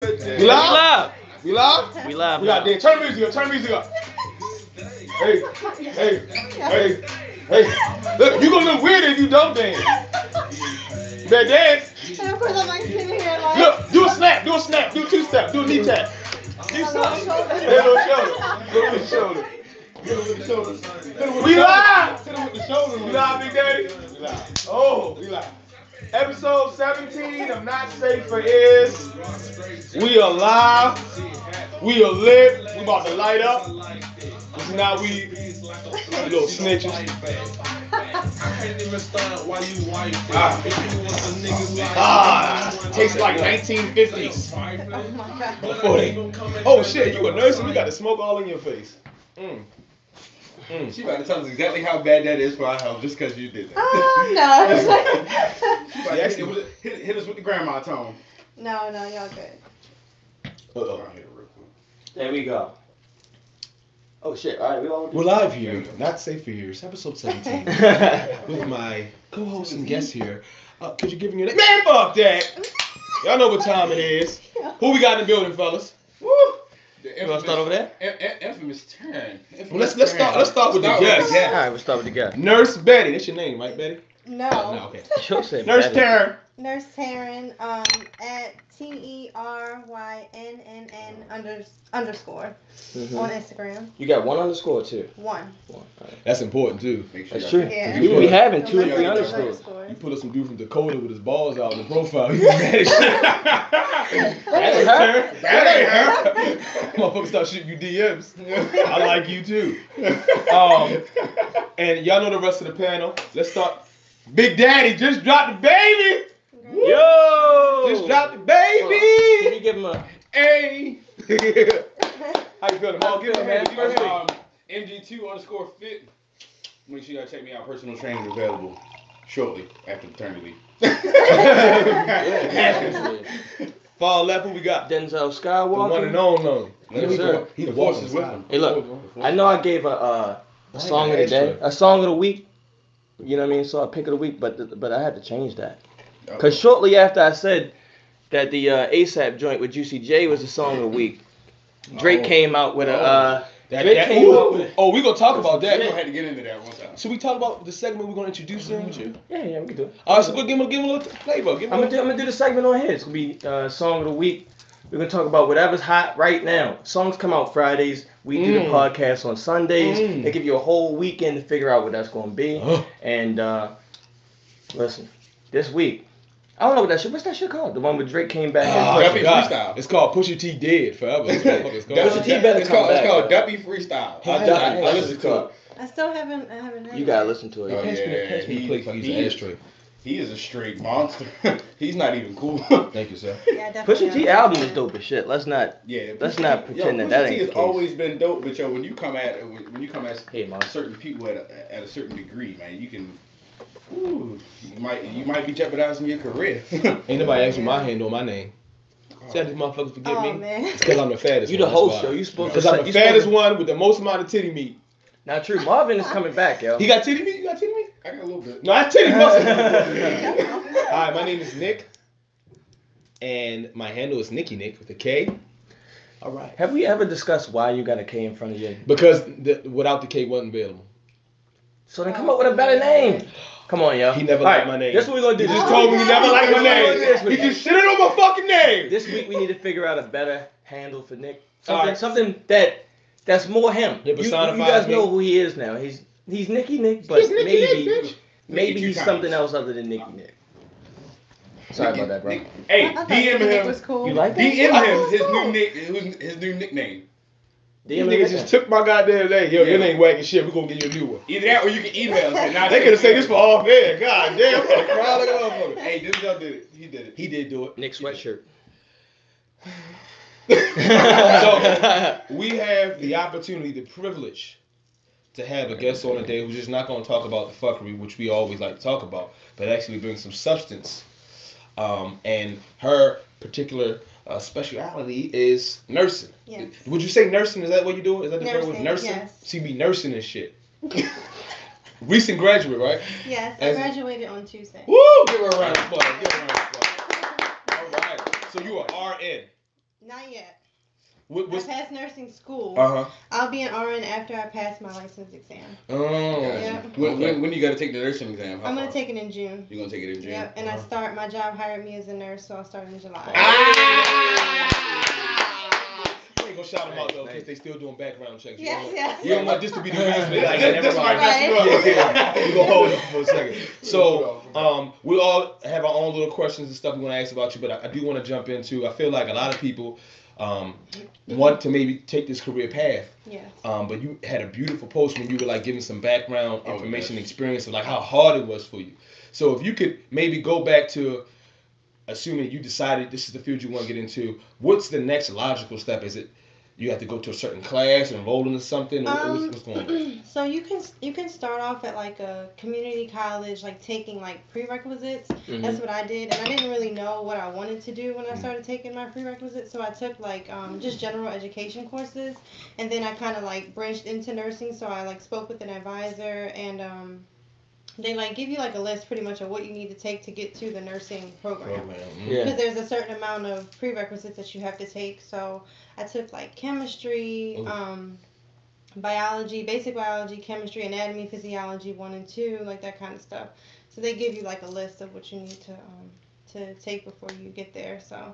We live? We live? We live. We got there. Turn the music up. Turn the music up. Hey, hey, hey, hey. Look, you gonna look weird if you don't dance. You better dance. And of course I'm like sitting here like. Look, do a snap. Do a snap. Do a two-step. Do a knee tap. Do something. Hit a little shoulder. Hit a little shoulder. Hit him with the shoulders. We live. Hit him with the shoulders. We live, Big Daddy. We live. Oh, we live. Episode 17 of Not Safe for Ears. We are live. We are lit. We about to light up. This is not we little snitches. Tastes like 1950s. Oh my god. Before they, oh shit, you a nurse and you got the smoke all in your face. She about to tell us exactly how bad that is for our health just because you did that. Oh no. She about to hit us with the grandma tone. No, y'all good. Uh-oh. There we go. Oh shit! All right, We're live here, Not Safe for Ears, episode 17, with my co-host and guest here. Could you give me your name? Man, fuck that! Y'all know what time it is. Who we got in the building, fellas? Woo! You want to start over there? Infamous Teryn. Well, let's start with the guest. All right, we'll start with the guest. Nurse Betty. That's your name, right, Betty? No. No, okay. She'll say Nurse Teryn. Nurse Teryn, at TERYNNN _ on Instagram. You got one underscore too. One. All right. That's important too. That's true. Yeah. We be having 2 or 3 Unless it's underscores. You put up some dude from Dakota with his balls out in the profile. You mad as shit. That ain't her. Motherfucker start shooting you DMs. I like you too. And y'all know the rest of the panel. Let's start. Big Daddy just dropped the baby. Yo! Just dropped the baby. Can you give him a? Hey. How you feeling, Mo? Give him a hand. MG2_fit. Make sure y'all check me out. Personal training available shortly after paternity leave. Far left, who we got? Denzel The Skywalker. one and only. Yes, sir. He the forces walking with him. Hey, look. I know I gave a song of the day, a song of the week. You know what I mean? So I pick of the week, but I had to change that. Because shortly after I said that the ASAP joint with Juicy J was the song of the week, Drake came out with a. Oh, we gonna talk about that. We gonna have to get into that one time. Should we talk about the segment we're gonna introduce him with you? Yeah, we can do it. All right, so we'll give him a little flavor. I'm gonna do the segment on here. It's gonna be song of the week. We're gonna talk about whatever's hot right now. Songs come out Fridays. We do the podcast on Sundays. They give you a whole weekend to figure out what that's gonna be. And listen, this week, I don't know what that shit. What's that shit called? The one where Drake came back and Freestyle. It's called Pusha T Dead Forever. It's called. Pusha T better come back. It's called Duppy Freestyle. I listened to it. I still haven't heard You it. gotta listen to it. Oh, Pass me the plate like he's an ashtray. He is a straight monster. He's not even cool. Thank you, sir. Yeah, definitely. Pusha T album is dope as shit. Let's not Pusha pretend that T ain't the has case. always been dope, but yo, when you come at Hey, man. certain people at a certain degree, man, you can. Ooh, you might be jeopardizing your career. Ain't nobody asked me my hand on my name. See how these motherfuckers forget Oh, me? man. It's because I'm the fattest You one. the host, that's yo. why. You supposed to. Because I'm the fattest one with the most amount of titty meat. Not true. Marvin is coming back, yo. He got titty meat? You got titty meat? I got a little bit. No, I titty muscle. Alright, my name is Nick. And my handle is Nicky Nick with a K. Alright. Have we ever discussed why you got a K in front of you? Because without the K wasn't available. So then come up with a better name. Come on, yo. He never liked my name. This is what we're gonna do. He just told me he never liked my name. He just shitted on my fucking name. This week we need to figure out a better handle for Nick. Alright. Something that's more him. It You personifies guys me. know who he is now. He's Nicky Nick, but He's Nicky maybe Nick, bitch. maybe Nicky he's two something times. else other than Nicky Nick. Sorry about that, bro. Hey, I thought DM Nick him. was cool. You like that? DM him his new nickname. These niggas just took my goddamn name. Yo, your name wagging shit. We're gonna get you a new one. Either that or you can email us. They could have said this for off air. God damn, I'm gonna cry like a motherfucker. Hey, Denzel did it. He did it. He did do it. Nick sweatshirt. So we have the opportunity, the privilege to have a guest on today who's just not going to talk about the fuckery, which we always like to talk about, but actually bring some substance. And her particular speciality is nursing. Yes. Would you say nursing? Is that what you do? Is that the third word? Nursing, Nursing? yes. She be nursing and shit. Recent graduate, right? Yes, I graduated on Tuesday. Woo! Give her a round of applause. Give her a round of applause. All right. So you are RN. Not yet. I passed nursing school. I'll be an RN after I pass my license exam. Oh. Yeah. When you got to take the nursing exam? I'm going to take it in June. You're going to take it in June? Yep. And my job hired me as a nurse, so I'll start in July. You ain't gonna shout them out though, because they still doing background checks. Yes. You don't want this to be the reason. Like, this might mess you up. We're gonna hold it for a second. So, we all have our own little questions and stuff we want to ask about you, but I do want to jump into. I feel like a lot of people want to maybe take this career path. Yes. But you had a beautiful post when you were like giving some background information, experience of like how hard it was for you. So if you could maybe go back to, assuming you decided this is the field you want to get into, what's the next logical step? Is it you have to go to a certain class, enroll into something, or what's going on? So you can start off at like a community college, like taking like prerequisites. Mm-hmm. That's what I did, and I didn't really know what I wanted to do when I started taking my prerequisites. So I took like just general education courses, and then I kind of like branched into nursing. So I like spoke with an advisor, and they like give you like a list pretty much of what you need to take to get to the nursing program. Because there's a certain amount of prerequisites that you have to take. So I took like chemistry, biology, basic biology, chemistry, anatomy, physiology 1 and 2, like that kind of stuff. So they give you like a list of what you need to take before you get there. So.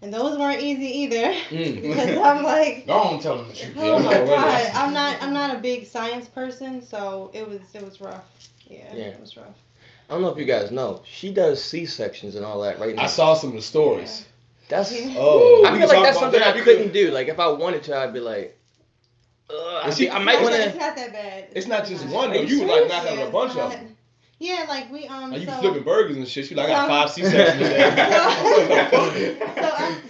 And those weren't easy either, because I'm like, don't tell them the truth. Oh my God, I'm not a big science person, so it was rough. Yeah, it was rough. I don't know if you guys know, she does C-sections and all that right now. I saw some of the stories. Yeah. That's I feel like that's something I couldn't do. Like if I wanted to, I'd be like, I might want to. It's not that bad. It's not just one though. You like not having a bunch of them. Yeah, like we Like you flipping burgers and shit. You like I got 5 C-sections today.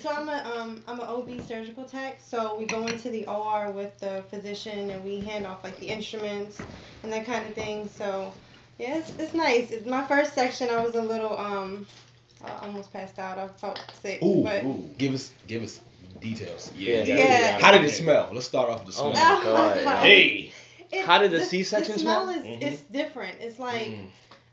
So I'm an OB surgical tech. So we go into the OR with the physician and we hand off like the instruments and that kind of thing. So yeah, it's nice. It's my first section. I was a little I almost passed out. I felt sick. But Give us details. Yeah. How did it smell? Let's start off with the smell. Oh my God. Hey. How did the C-section smell? The smell is different. It's like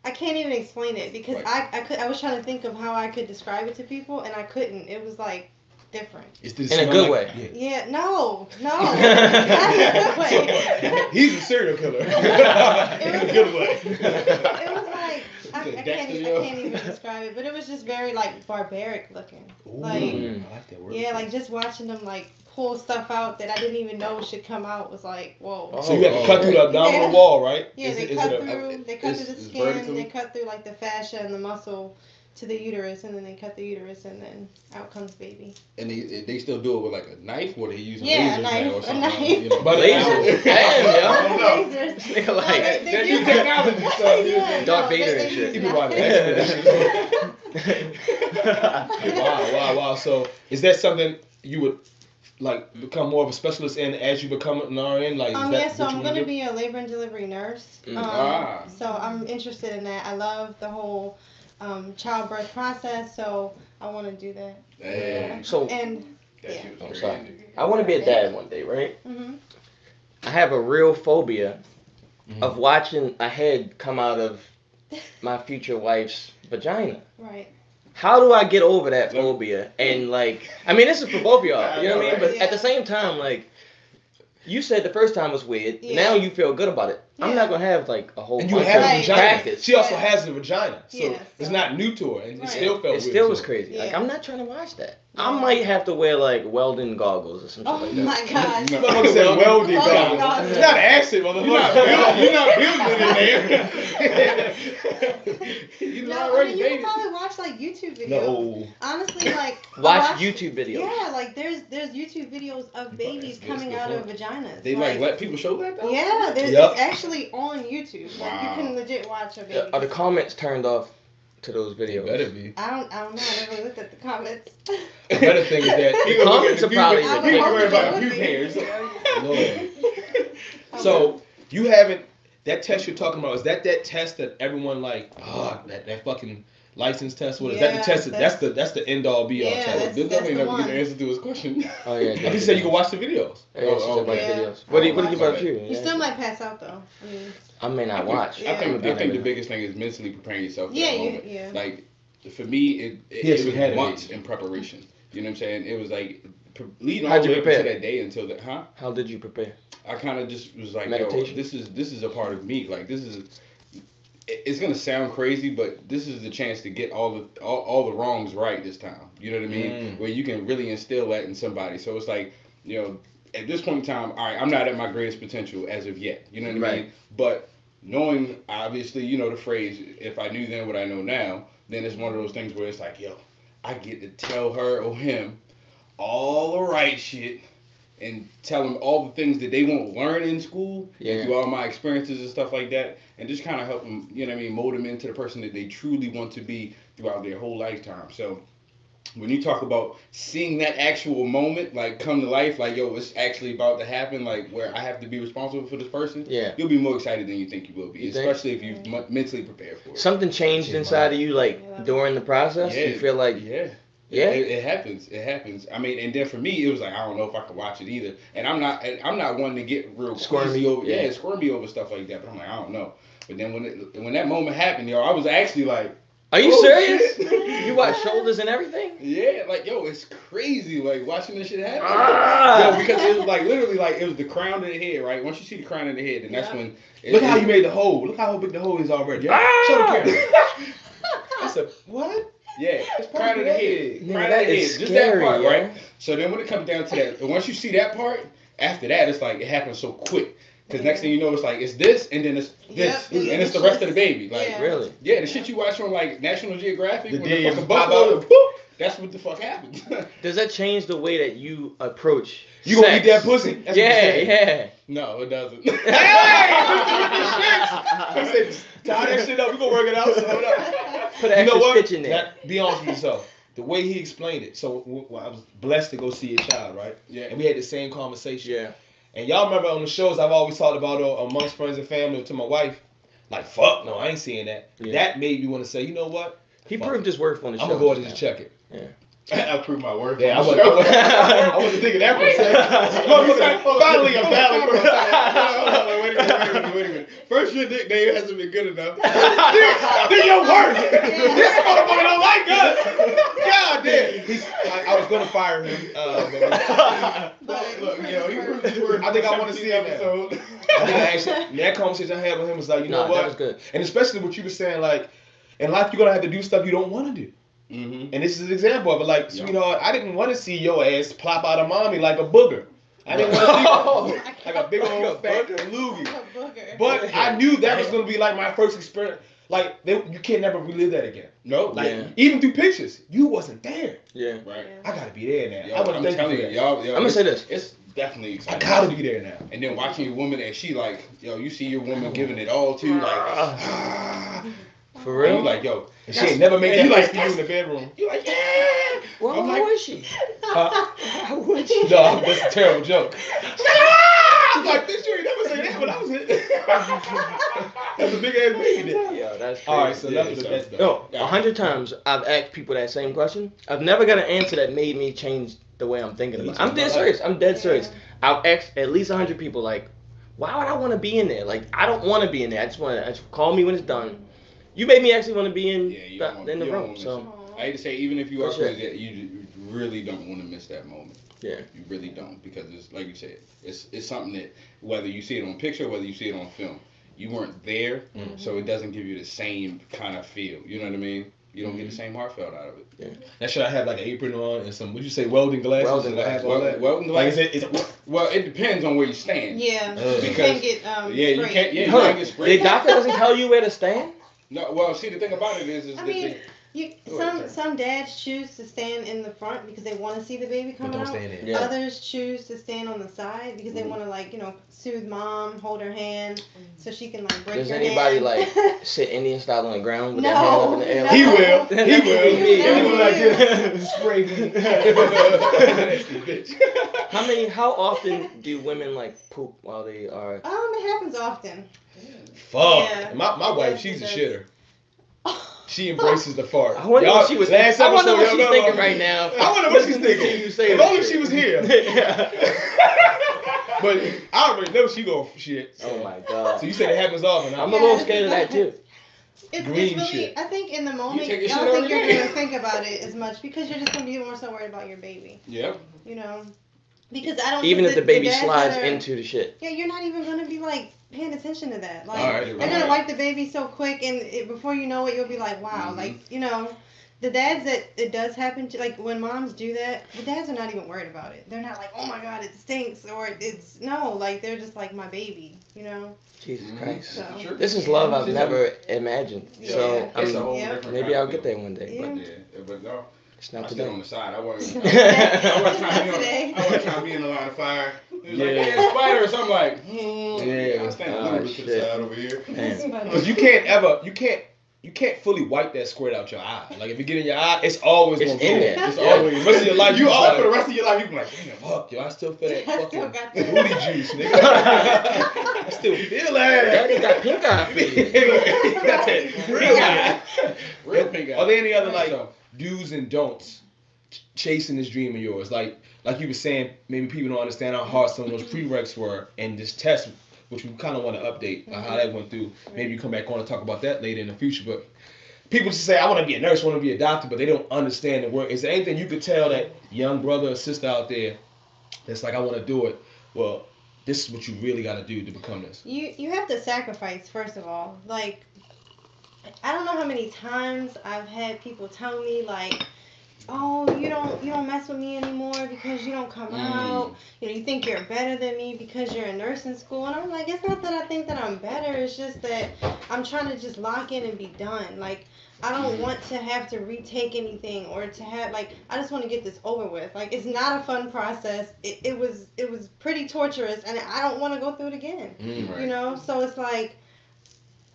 I can't even explain it because I was trying to think of how I could describe it to people and I couldn't. It was like different. In a good way. Yeah, no, not in a good way. He's a serial killer. In a good way. It was like I can't even describe it, but it was just very like barbaric looking. Like I like that word. Yeah, like just watching them like pull stuff out that I didn't even know should come out was like whoa. So you had to cut through the abdominal wall, right? Yeah, they cut through the skin, they cut through like the fascia and the muscle to the uterus, and then they cut the uterus, and then out comes baby. And they still do it with like a knife, or they using lasers now or something? A knife. You know? But lasers, damn, yo. Lasers. They do technology stuff. Darth Vader and shit. People are Wow. So is that something you would like become more of a specialist in as you become an RN? Like, is that so I'm going to be a labor and delivery nurse. So I'm interested in that. I love the whole childbirth process, so I want to do that. So, I'm sorry. I want to be a dad one day, right? Mm-hmm. I have a real phobia of watching a head come out of my future wife's vagina. Right. How do I get over that phobia? And like, I mean, this is for both of y'all, you know what I mean? But at the same time, like, you said the first time was weird. Yeah. Now you feel good about it. Yeah. I'm not gonna have like a whole. And you have a vagina. Practice. She also has a vagina, so it's not new to her, and it still felt. It still was crazy. Like I'm not trying to watch that. I might have to wear like welding goggles or something like that. Oh my God! Motherfucker said welding goggles. It's not acid, motherfucker. You're not building it in there. You can probably watch like YouTube videos. No. Honestly, like watch YouTube videos. Yeah, like there's YouTube videos of babies coming out of vaginas. They like let people show that though? Yeah, it's actually on YouTube. Like you can legit watch a baby. Are the comments turned off to those videos? It better be. I don't know. I never looked at the comments. The better thing is that the comments are probably people worry about the puke hairs. So you haven't. That test you're talking about, is that test that everyone like, that fucking license test? What is that the test? That's the end all be all test. This definitely never get the answer to his question. Oh yeah. He said you can watch the videos. Videos. What about you? You still might pass out though. I may not watch. I think the biggest thing is mentally preparing yourself for that moment. Yeah. Like for me, it was months in preparation. You know what I'm saying? It was like leading all How'd the you way up into prepare? that day until that, huh? How did you prepare? I kind of just was like, Meditation? yo, this is a part of me. Like it's gonna sound crazy, but this is the chance to get all the wrongs right this time. You know what I mean? Where you can really instill that in somebody. So it's like, you know, at this point in time, all right, I'm not at my greatest potential as of yet. You know what I mean? But knowing, obviously, you know the phrase, if I knew then what I know now, then it's one of those things where it's like, yo, I get to tell her or him all the right shit and tell them all the things that they won't learn in school and through all my experiences and stuff like that, and just kind of help them, you know what I mean, mold them into the person that they truly want to be throughout their whole lifetime. So when you talk about seeing that actual moment like come to life, like, yo, it's actually about to happen, like where I have to be responsible for this person, you'll be more excited than you think you will be, especially if you've mentally prepared for it. Something changed inside of you, like during the process. You feel like it happens. It happens. I mean, and then for me, it was like I don't know if I could watch it either. And I'm not one to get real squirmy over squirmy over stuff like that. But I'm like, I don't know. But then when that moment happened, yo, I was actually like, are you serious? You watch shoulders and everything? Yeah, like, yo, it's crazy, like watching this shit happen. Yo, because it was like literally like it was the crown of the head, right? Once you see the crown of the head, then that's when. Look how you made the hole. Look how big the hole is already. Show the camera. I said, what? Yeah, crown of the head. Crown of the head. Just that part, right? So then when it comes down to that, once you see that part, after that, it's like it happens so quick. Because next thing you know, it's like, it's this, and then it's this, and it's the rest of the baby. Like, really? Yeah, the shit you watch on, like, National Geographic, the when the fucking pop buffalo, out. whoop, that's what the fuck happens. Does that change the way that you approach You gonna sex? eat that pussy? That's Yeah. No, it doesn't. Hey! He said, tie that shit up. We gonna work it out. So hold up. Put an extra stitch in there. Be honest with yourself. The way he explained it. So I was blessed to go see a child, right? Yeah. And we had the same conversation. Yeah. And y'all remember on the shows I've always talked about amongst friends and family to my wife, like, fuck no, I ain't seeing that. Yeah. That made me want to say, you know what? He proved his worth on the show. I'm gonna go ahead and just check it. Yeah. I proved my worth. Yeah, I wasn't thinking that for a second. Finally, I'm valid. Wait a minute. First, your nickname hasn't been good enough. Then your worth. This motherfucker don't like us. God damn. I was gonna fire him. Look, yo, he proved his worth. I think I want to see him episode. I think actually that conversation I had with him was like, you know what? That was good. And especially what you were saying, like, in life you're gonna have to do stuff you don't want to do. Mm-hmm. And this is an example of it. Like, sweetheart, I didn't want to see your ass plop out of mommy like a booger. I didn't want to see like a big old fat loogie. But I knew that was gonna be like my first experience. Like, you can't never relive that again. No, like even through pictures, you wasn't there. Yeah. Right. I gotta be there now. Yo, I want I'm to telling you, y'all. I'm gonna say this. It's definitely exciting. I gotta be there now. And then watching your woman, and she like, yo, you see your woman giving it all to you, like, for real? And you like, yo, And she ain't never made that you face like, for you in the bedroom. you like, yeah. Well, I'm how like, was she? How was she? No, that's a terrible joke. I'm like, bitch, you ain't never say that when I was in. That's a big ass baby. Yeah, that's crazy. All right, so Yeah, that's No, 100 times I've asked people that same question. I've never got an answer that made me change the way I'm thinking about it. I'm dead serious. I'm dead serious. I've asked at least 100 people, like, why would I want to be in there? Like, I don't want to be in there. I just want to call me when it's done. You made me actually want to be in the room. So I hate to say, even if you are For sure. crazy, you really don't want to miss that moment. Yeah. You really don't, because it's like you said, it's something that whether you see it on picture, whether you see it on film, you weren't there, so it doesn't give you the same kind of feel. You know what I mean? You don't get the same heartfelt out of it. Yeah. Now, should I have like an apron on and some, would you say welding glasses? Welding Should I have glasses. all that? Welding Like, glasses. Well, it depends on where you stand. Yeah, you Because- can't get you sprayed. can't. Yeah, you Hold can't on. get sprayed. The doctor doesn't tell you where to stand? No, well, see, the thing about it is I that mean, Go ahead, some dads choose to stand in the front because they want to see the baby But coming don't out. stand in. Yeah. Others choose to stand on the side because they want to, like, soothe mom, hold her hand so she can, like, break Does your anybody hand. like sit Indian style on the ground with their hand up in the air? No. He will. He That will. could be me. He will like this. Spray me. How often do women like poop while they are? It happens often. Fuck. Yeah. My wife, she's a shitter. She embraces the fart. I wonder what she was. Last I wonder what episode, she's y'all thinking know- right now. I wonder what she's Listening to thinking. you say If this only shit. she was here. Yeah. But I already know she going for shit. Oh my god. So you said it happens often. Huh? I'm a little scared of that too. It's green really, shit. I think in the moment, take I your don't shit think every you're day. going to think about it as much because you're just going to be more so worried about your baby. Yep. You know? Because I don't Even think if the baby dads slides that are, into the shit. Yeah, you're not even going to be like paying attention to that. Like, All right, they're going to wipe the baby so quick and before you know it, you'll be like, wow. Like, you know, the dads that it does happen to, like when moms do that, the dads are not even worried about it. They're not like, oh my God, it stinks or it's, no, like they're just like my baby, you know? Jesus Christ. So, This is love I've never imagined. Yeah. So, I It's a mean, whole different maybe kind I'll of get there feeling. one day. Yeah. But no. It's I not stood today. on the side. I wasn't Not trying to be in the line of fire. It was like, hey, spiders. I'm like, Yeah. I'll stand a little bit to the side over here. Man. Because you can't fully wipe that squirt out your eye. Like if it get in your eye, it's always It's gonna be in there. there. It's Yeah. always. The rest of your life, You all like, for the rest of your life, you be like, damn, fuck, yo, I still feel that I fucking still got that. booty juice, nigga. I still feel that. Daddy got pink eye for you. You got that real eye. real pink eye. Are there any other like do's and don'ts chasing this dream of yours? Like you were saying, maybe people don't understand how hard some of those prereqs were, and this test, which we kind of want to update how that went through. Maybe you come back on and talk about that later in the future. But people just say, I want to be a nurse, I want to be a doctor, but they don't understand the work. Is there anything you could tell that young brother or sister out there that's like, I want to do it? Well, this is what you really got to do to become this. You have to sacrifice, first of all. Like, I don't know how many times I've had people tell me, like, oh, you don't mess with me anymore because you don't come out. You know, you think you're better than me because you're in nursing school. And I'm like, it's not that I think that I'm better. It's just that I'm trying to just lock in and be done. Like, I don't want to have to retake anything or to have, like, I just want to get this over with. Like, it's not a fun process. It was pretty torturous, and I don't want to go through it again. Right. You know? So it's like,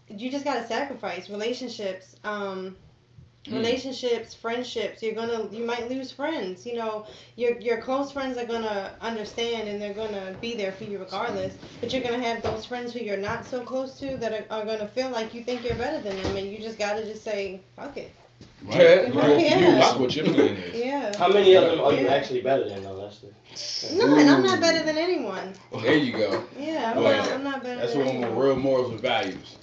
you just got to sacrifice relationships. Relationships, friendships, you might lose friends. You know, your close friends are gonna understand and they're gonna be there for you regardless. But you're gonna have those friends who you're not so close to that are gonna feel like you think you're better than them, and you just gotta just say fuck it. Right. Yeah. That's what your plan is. Yeah. How many of them are you actually better than, though, Lester? No, and I'm not better than anyone. There you go. Yeah, I'm not better That's than one of anyone. the real morals and values.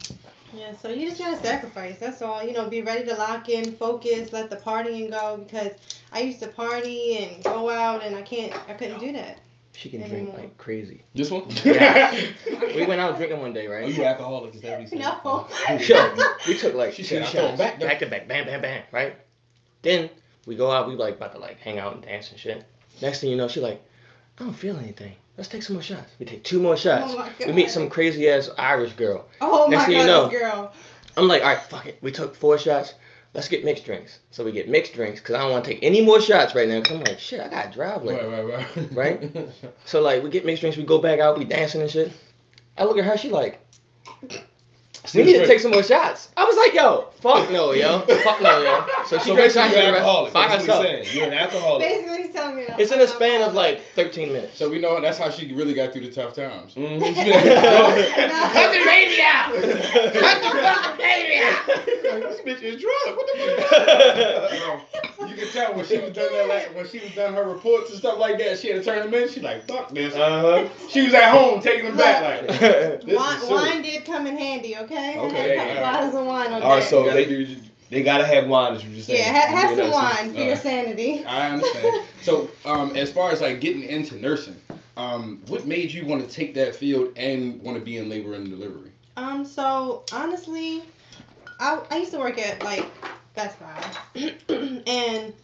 Yeah, so you just gotta sacrifice. That's all. You know, be ready to lock in, focus, let the partying go. Because I used to party and go out, and I couldn't do that. She can drink like crazy. This one? We went out drinking one day, right? Are you alcoholic? Is that what you said? No. We took like She two said, "I throw 'em shots, back, back to back, bam, bam, bam, right? Then we go out, we like about to like hang out and dance and shit. Next thing you know, she like, I don't feel anything. Let's take some more shots. We take 2 more shots. Oh my God. We meet some crazy ass Irish girl. Oh Next my thing God, you know, this girl. I'm like, all right, fuck it. We took 4 shots. Let's get mixed drinks. So we get mixed drinks because I don't want to take any more shots right now. Cause I'm like, shit, I gotta drive later. Right? So like, we get mixed drinks. We go back out. We dancing and shit. I look at her. She like, we need to take some more shots. I was like, yo, fuck no, yo. Fuck no, yo. So she drinks shots you're an alcoholic. by That's what herself. he's saying. You're an alcoholic. Basically, he's telling me that. It's in a span of like 13 minutes. So we know that's how she really got through the tough times. Mm-hmm. Cut the baby out! Cut the fucking baby out! This bitch is drunk. What the fuck? You can tell when she was done that, like, when she was done her reports and stuff like that. She had to turn them in. She like, fuck this. She was at home taking them back. Like, this is wine did come in handy, okay? Okay. I had a couple bottles of wine on all right, deck. so they gotta have wine, as you just said. Yeah, have some wine for your sanity. I understand. So, as far as like getting into nursing, what made you want to take that field and want to be in labor and delivery? So honestly, I used to work at like Best Buy, and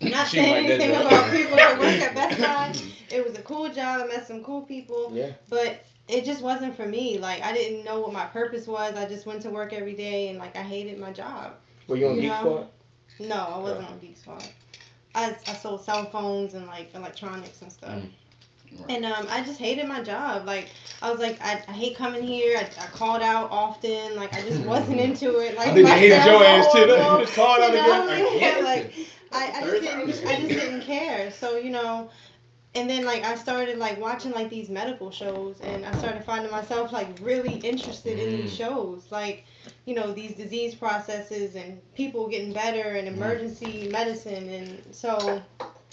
not She saying like that anything job. about people that work at Best Buy. It was a cool job. I met some cool people. Yeah. But it just wasn't for me. Like, I didn't know what my purpose was. I just went to work every day, and like I hated my job. Were you on You Geek know? Squad? No, I wasn't on Geek Squad. I sold cell phones and like electronics and stuff. Right. And I just hated my job. Like, I was like, I hate coming here. I called out often. Like, I just wasn't into it. Like, I think they hated your ass too. horrible. You just called out You know? again. Yeah, like, I just didn't care. So, you know, and then like I started like watching like these medical shows, and I started finding myself like really interested in these shows, like, you know, these disease processes and people getting better and emergency medicine. And so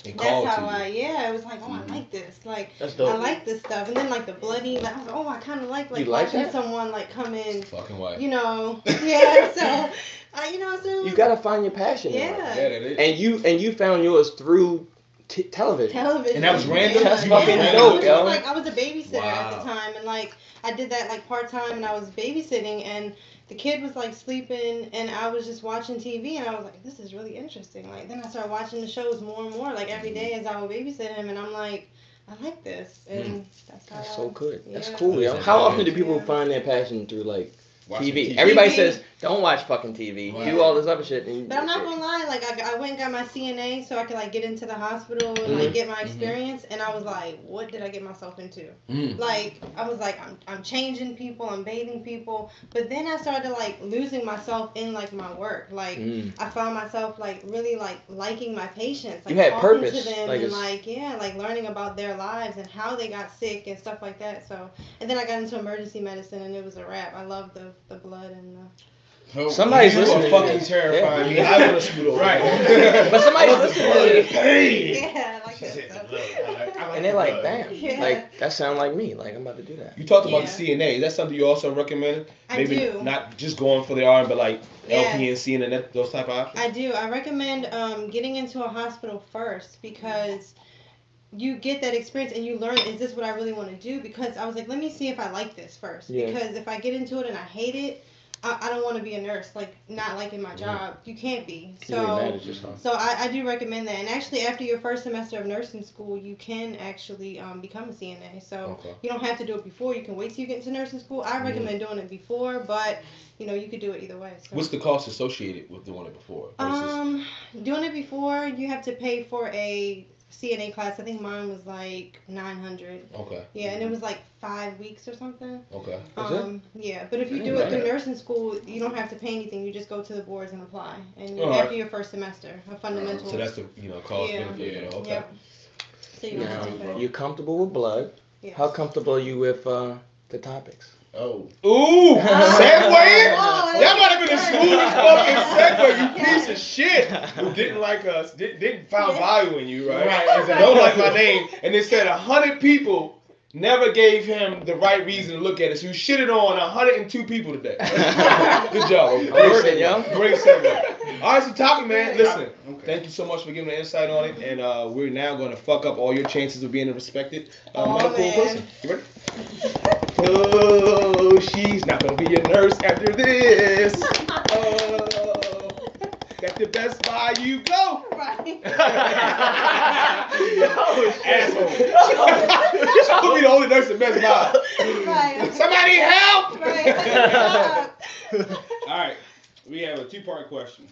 That's how it was like, oh, I like this. Like, I like this stuff. And then, like, the bloody, like, I was like, oh, I kind of like watching someone, like, come in. Fucking white. You know. Yeah, so, so. You gotta find your passion. Yeah. Yeah, that is. And you found yours through television. And that was random? That's fucking dope, yo. Like, I was a babysitter at the time. And, like, I did that, like, part-time. And I was babysitting. And the kid was like sleeping and I was just watching TV and I was like, this is really interesting. Like then I started watching the shows more and more, like every day as I would babysit him and I'm like, I like this. And that's so good. Yeah. That's cool, yo. How often do people find their passion through like Watching TV? Everybody says, don't watch fucking TV. Wow. Do all this other shit. And but I'm not gonna lie, like I went and got my CNA so I could like get into the hospital and like get my experience and I was like, what did I get myself into? Like I was like, I'm changing people, I'm bathing people, but then I started like losing myself in like my work. Like I found myself like really like liking my patients, like you had talking purpose. to them like and like learning about their lives and how they got sick and stuff like that. So and then I got into emergency medicine and it was a wrap. I love the blood and the somebody's you listening. are fucking terrifying me. I want to scoot over. Right. But somebody's listening. yeah, I like that stuff. And they're like, damn. Yeah. Like that sound like me. Like I'm about to do that. You talked about the CNA. Is that something you also recommend? Maybe I do. Not just going for the RN, but like Yeah. LPNC and those type of options? I do. I recommend getting into a hospital first because you get that experience and you learn, is this what I really want to do? Because I was like, let me see if I like this first. Yeah. Because if I get into it and I hate it, I don't want to be a nurse, like not liking my job. You can't be. So I do recommend that. And actually, after your first semester of nursing school, you can actually become a CNA. So you don't have to do it before. You can wait till you get into nursing school. I recommend doing it before, but you could do it either way. So. What's the cost associated with doing it before? Doing it before, you have to pay for a CNA class. I think mine was like $900. Okay. Yeah, and it was like 5 weeks or something. Okay. Yeah, but if you do it through nursing school, you don't have to pay anything. You just go to the boards and apply. And after your first semester, a fundamental. So that's the cost benefit. Okay. Yep. So you don't have to pay. You're comfortable with blood. Yes. How comfortable are you with the topics? Oh. Ooh! Segue? Oh, That might have been the smoothest fucking segue, you piece of shit! Who didn't like us, didn't find value in you, right? Right, exactly. Don't like my name. And they said 100 people never gave him the right reason to look at it. So you shitted on 102 people today. Good job. Great segue. All right, so topic, man. Listen, thank you so much for giving the insight on it. And we're now going to fuck up all your chances of being a respected medical person. You ready? Oh, she's not going to be a nurse after this. Got the Best Buy, you go. Right. Asshole. She's going to be the only nurse at Best Buy. Right. Somebody help. Right. All right, we have a two-part question.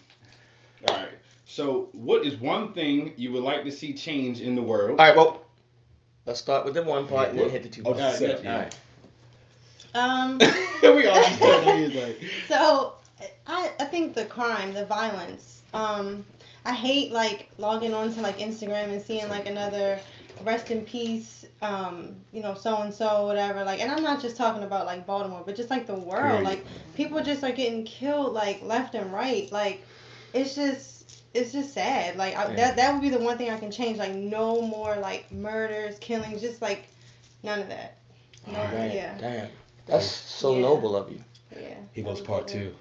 All right, so what is one thing you would like to see change in the world? All right, well, let's start with the one part and then hit the two parts. Um. We all just like. So, I think the crime, the violence. I hate like logging on to like Instagram and seeing like another rest in peace, so and so, whatever. Like, and I'm not just talking about like Baltimore, but just like the world. Like, people just are getting killed like left and right. Like, it's just sad. Like, that would be the one thing I can change. Like, no more like murders, killings, just like none of that. No, yeah. Damn. That's so noble of you. Yeah. He goes part 2.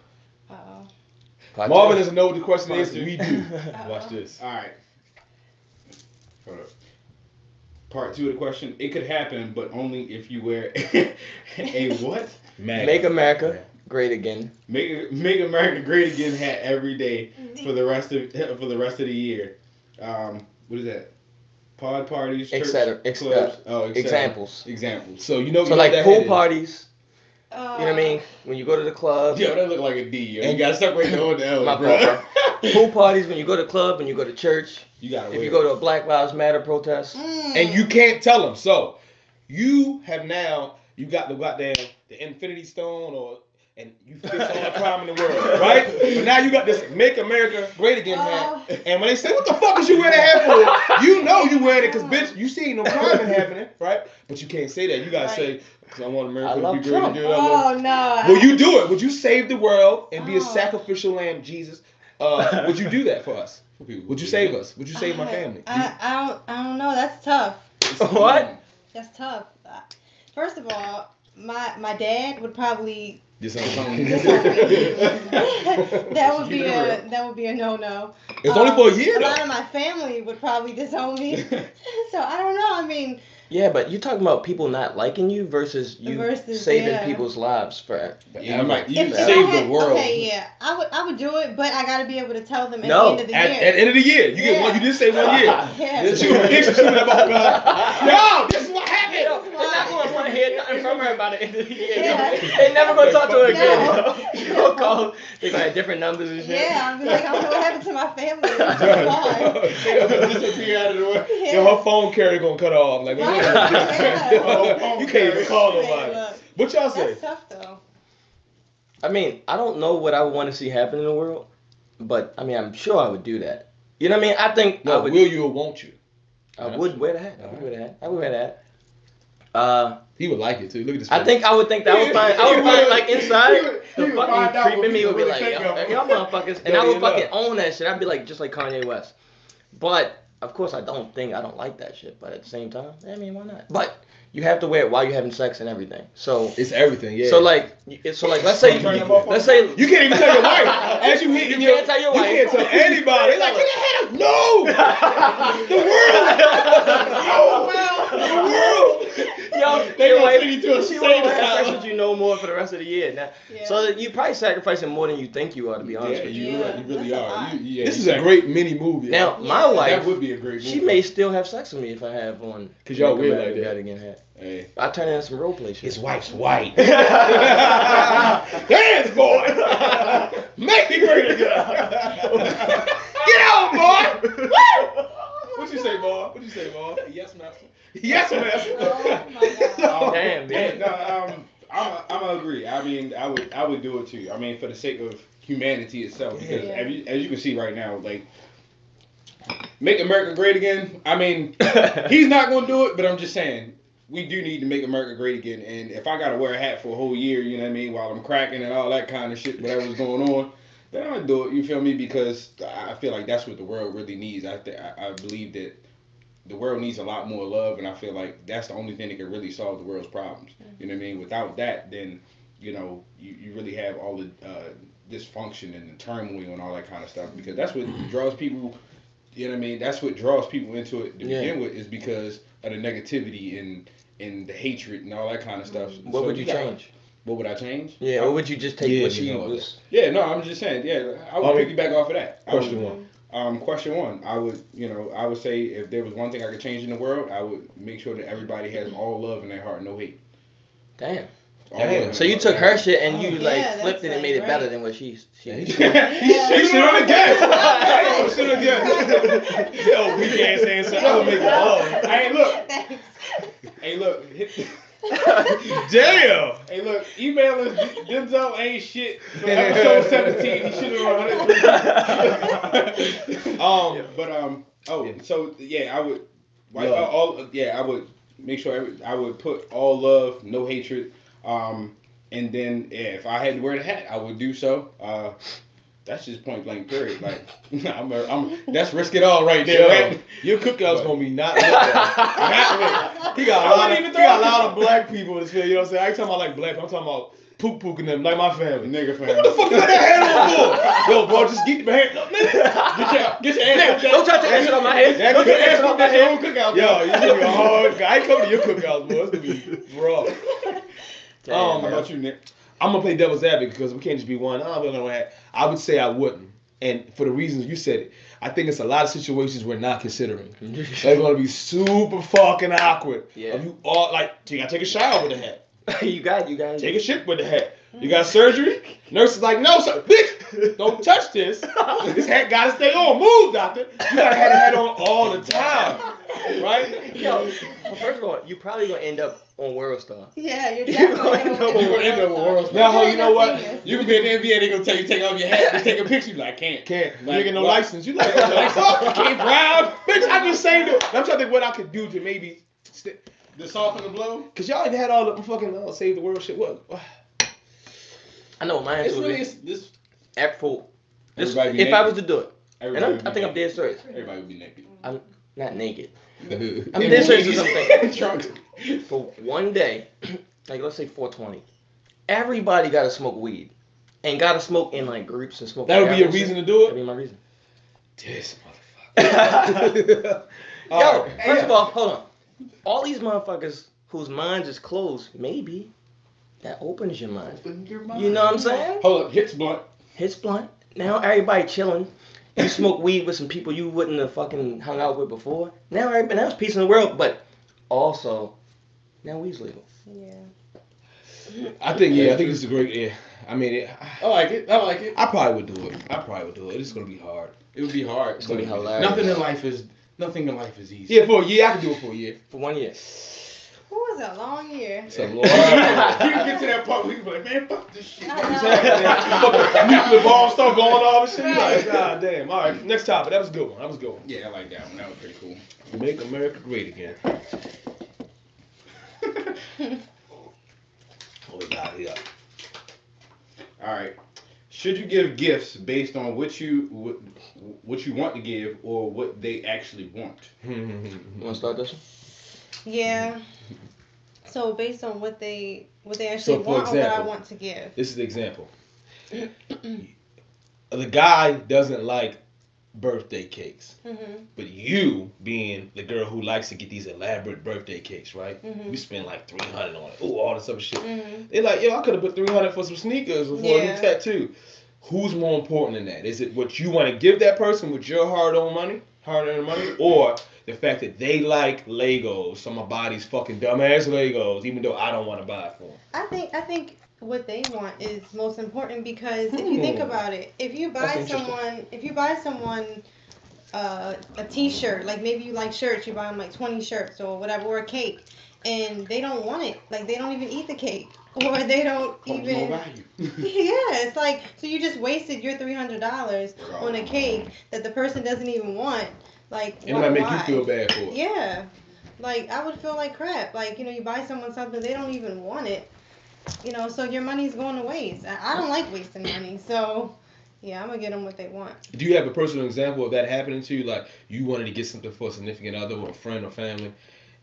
Uh-oh. Marvin doesn't know what the question is. We do. Watch this. All right. Hold up. Part 2 of the question. It could happen, but only if you wear a what? Make America great again. Make America great again hat every day for the rest of the year. What is that? Pod parties, church clubs. Examples. So So like pool parties. You know what I mean? When you go to the club. Yeah, that look like a D. You gotta separate the O and the L. My bro. Pool parties when you go to club, when you go to church. You gotta. If you go to a Black Lives Matter protest. And you can't tell them. So you got the goddamn the Infinity Stone and you fix all the crime in the world, right? But now you got this Make America Great Again hat. And when they say, what the fuck is you wearing that hat for? You know you wearing it because, bitch, you see no crime happening, right? But you can't say that. You got to say, because I want America to be great again. Oh, no. Will you do it? Would you save the world and be a sacrificial lamb, Jesus? Would you do that for us? Would you save us? Would you save my family? I don't know. That's tough. What? That's tough. First of all, my dad would probably Disown me. that would be a no. It's only for a year A though. lot of my family would probably disown me. So I don't know. I mean. Yeah, but you're talking about people not liking you versus you saving people's lives for. Yeah, you If save I had, the world. Okay, yeah, I would do it, but I gotta be able to tell them at No, the end of the year. At the end of the year, you get one. You did say 1 year. Yeah. She was big. She was about yo, this is what happened. They're not going to want to hear nothing from her about the end of the year. Yeah. They never going to talk to her again. No. You gonna call. They gonna have different numbers and shit. Yeah, I'll be like, I don't know what happened to my family. It's gone. Disappear out of the way. Yeah. Yo, her phone carrier gonna cut off. Like, Right, yeah. you can't even call Hey, nobody. look, What y'all say? That's tough though. I mean, I don't know what I would want to see happen in the world, but I mean, I'm sure I would do that. You know what I mean? I think I No, would. will you or won't you? I would wear the hat. I would wear the hat. I would wear that. He would like it too. Look at this. I think I would think that was fine. I would find like inside he the would find fucking out creep what in me would be people like, really think of him. y'all motherfuckers, and I would fucking own that shit. I'd be like, just like Kanye West. But of course, I don't like that shit. But at the same time, I mean, why not? But you have to wear it while you're having sex and everything. So it's everything. Yeah. So like, let's say you can't even tell your wife as you hit. You can't tell your wife. You can't tell anybody. Like, get the head up. No. The world. Yo, They your gonna wife, send you to a she won't safe have sex house. with you no more for the rest of the year. Now, Yeah. so you probably sacrificing more than you think you are, to be honest Yeah, with you. you really that's a are. lot. This is a great mini movie. Now, my Yeah. wife, That would be a great movie. she may still have sex with me if I have on. 'Cause y'all Make weird America like that. Great Again hat. Hey. I turn into some role play shit. His wife's white. Dance, boy. Make me great again. Get out, boy. What you say, boy? What you say, boy? Yes, master. Yes, master. Oh my god. Damn, man. No, I'm gonna agree. I mean, I would do it too. I mean, for the sake of humanity itself, because Yeah. as you can see right now, like, make America great again. I mean, he's not gonna do it, but I'm just saying we do need to make America great again. And if I gotta wear a hat for a whole year, you know what I mean, while I'm cracking and all that kind of shit, whatever's going on, then I'll do it. You feel me? Because I feel like that's what the world really needs. I believe that the world needs a lot more love, and I feel like that's the only thing that can really solve the world's problems. You know what I mean? Without that, then, you know, you really have all the dysfunction and the turmoil and all that kind of stuff, because that's what draws people, you know what I mean? That's what draws people into it to begin with, is because of the negativity and the hatred and all that kind of stuff. What would you change? What would I change? Yeah, or would you just take what she was? Yeah, no, I'm just saying, yeah, I would piggyback off of that. Question one. Question one, I would say if there was one thing I could change in the world, I would make sure that everybody has all love in their heart, no hate. Damn. Damn. So you took her shit and you Yeah, flipped it and that's, made it like, better right. than what she He should have guessed. Should have guessed. Yo, weak ass answer. I would make it love. Hey, look. Thanks. Hey, look. Damn. Hey, look. Email us. Denzel ain't shit. For episode 17, he should have run 100. So yeah, I would. I would make sure I would put all love, no hatred. And then if I had to wear the hat, I would do so. That's just point blank period. Like, that's risk it all right there. Right? Your cookout's gonna be not looked at. He got a lot of black people in this film. You know what I'm saying? I ain't talking about like black. I'm talking about pook and them, like my family. Nigga family. What the fuck is that hat on for? Yo, bro, just get your hand up, nigga. Get your ass. Don't try to take that shit on my head. Don't take that shit on my head. Cookout. Yo, you gonna be a hard guy. I ain't coming to your cookouts, boy. It's gonna be raw. How about you, Nick? I'm gonna play devil's advocate because we can't just be one. I would say I wouldn't, and for the reasons you said it, I think it's a lot of situations we're not considering. They're gonna be super fucking awkward. Yeah. You all like, you gotta take a shower with the hat. you got. Take a shit with the hat. You got surgery. Nurse is like, no, sir, bitch, don't touch this. This hat gotta stay on. Move, doctor. You gotta have the hat on all the time, right? Yo, well, first of all, you probably gonna end up on World Star. Yeah, you're You're definitely gonna end up on World Star. Now, you know what? You can be in the NBA, they gonna tell you take off your hat and take a picture. You like, can't. You Like, ain't get no what? license. You like, fuck, can't drive. Bitch, I just saying that. I'm trying to think what I could do to maybe, The soften the blow? cause y'all ain't had all the fucking save the world shit. What? I know what my answer would be. This. If Everybody be I naked. was to do it, I think I'm dead serious. Everybody would be naked. I'm not naked. I'm In dead serious with something. Trunk. For one day, like let's say 420, everybody gotta smoke weed. And gotta smoke in like groups and smoke. That would be a reason to do That'd it? be my reason. This motherfucker. Yo, first of all, hold on. All these motherfuckers whose minds is closed, maybe that opens your mind. You know what I'm saying? Hold up, hits blunt. Hits blunt. Now everybody chilling. You smoke weed with some people you wouldn't have fucking hung out with before. Now it's peace in the world, but also now weed's legal. Yeah. I think it's a great. Yeah, I mean, I like it. I probably would do it. It's gonna be hard. It would be hard. It's gonna be hilarious. Nothing in life is easy. Yeah, for a year, I could do it for a year. For 1 year. What was a long year? It's a long You can get to that part where you be like, man, fuck this shit. Nuclear bomb start going all this shit. You're like, God damn. All right, next topic. That was a good one. Yeah, I like that one. That was pretty cool. Make America great again. What we got here? All right. Should you give gifts based on what you want to give or what they actually want? You wanna start this one? Yeah. So based on what they actually for want or what I example, want to give. This is the example. The guy doesn't like birthday cakes, but you, being the girl who likes to get these elaborate birthday cakes, right? You spend like $300 on it. Ooh, all this other shit. They're like, yo, I could have put $300 for some sneakers or for a new tattoo. Who's more important than that? Is it what you want to give that person with your hard-earned money, or the fact that they like Legos? So my body's fucking dumbass Legos, even though I don't want to buy it for them. I think what they want is most important because if you think about it, if you buy someone a t-shirt, like maybe you like shirts, you buy them like 20 shirts or whatever, or a cake, and they don't want it, like they don't even eat the cake, or they don't even yeah, it's like, so you just wasted your $300 on a cake that the person doesn't even want. Like, and it might make you feel bad for it. Yeah, like I would feel like crap. Like, you know, you buy someone something, they don't even want it. You know, so your money's going to waste. I don't like wasting money, so yeah, I'm gonna get them what they want. Do you have a personal example of that happening to you? Like, you wanted to get something for a significant other or a friend or family,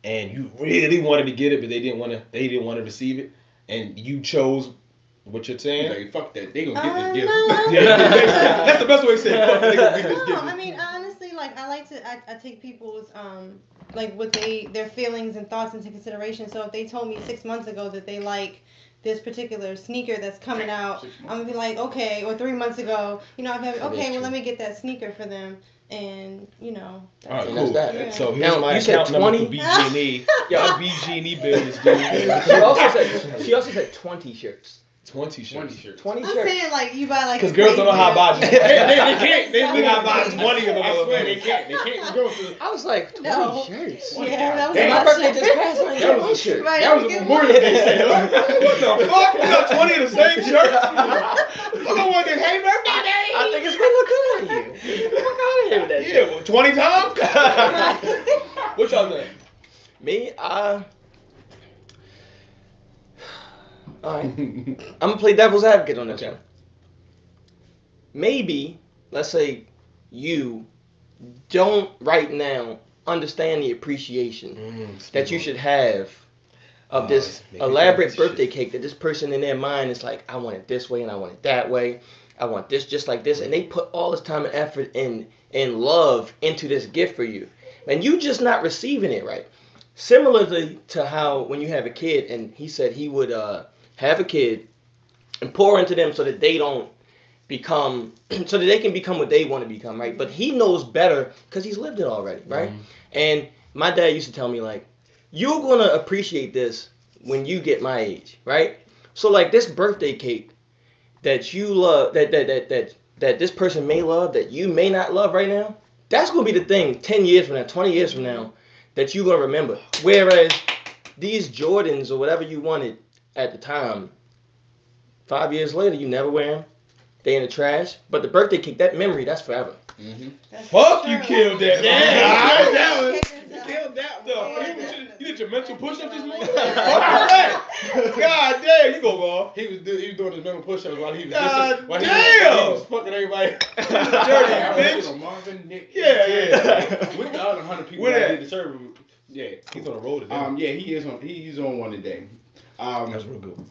and you really wanted to get it, but they didn't want to receive it, and you chose what you're saying? Like, fuck that. They gonna get this gift. No, That's the best way to say it. Fuck, they gonna get this gift. I mean, honestly, like I take people's like what their feelings and thoughts into consideration. So if they told me 6 months ago that they like this particular sneaker that's coming out, I'm gonna be like, okay. Or 3 months ago, you know, okay, well, let me get that sneaker for them, and you know. All right, cool. That. Yeah. So here's my you said account number 20? for BG&E. Yeah, my BG&E bill is due. She also said 20 shirts. 20 shirts. 20 I'm shirts. saying like you buy like. Because girls don't know how to buy. They can't. They gotta buy 20 of them. I swear they can't. They can't go through. I was like, 20 No. shirts. Yeah, that was Damn, my My birthday shit. just passed. I ain't got one shirt. Right, That was a Memorial Day sale. What the fuck? You got 20 of the same shirts? You don't want to hey birthday day? I think it's gonna look good on you. Fuck out of here with that shit. Yeah, well, 20 times? What y'all think? Me, alright. I'm gonna play devil's advocate on this one. Maybe, let's say you don't right now understand the appreciation that you should have of this elaborate birthday cake that this person in their mind is like, I want it this way and I want it that way. I want this just like this. And they put all this time and effort and love into this gift for you. And you just not receiving it right. Similarly to how when you have a kid, and he said he would have a kid and pour into them so that they don't become, so that they can become what they want to become, right? But he knows better because he's lived it already, right? And my dad used to tell me, like, you're going to appreciate this when you get my age, right? So, like, this birthday cake that you love, that this person may love, that you may not love right now, that's going to be the thing 10 years from now, 20 years from now, that you're going to remember. Whereas these Jordans or whatever you wanted at the time, 5 years later, you never wear them. They in the trash. But the birthday cake, that memory, that's forever. Fuck, you killed that. Yeah. killed that one. You did your mental push-up this morning? God damn, you go, ball. He was doing his mental push-ups while he was God while damn! he was fucking everybody. Dirty bitch. Marvin, Nick. Yeah. With the other 100 people Where that that? did the server. Yeah. He's on the road today. Yeah, he's on one today. That's real good.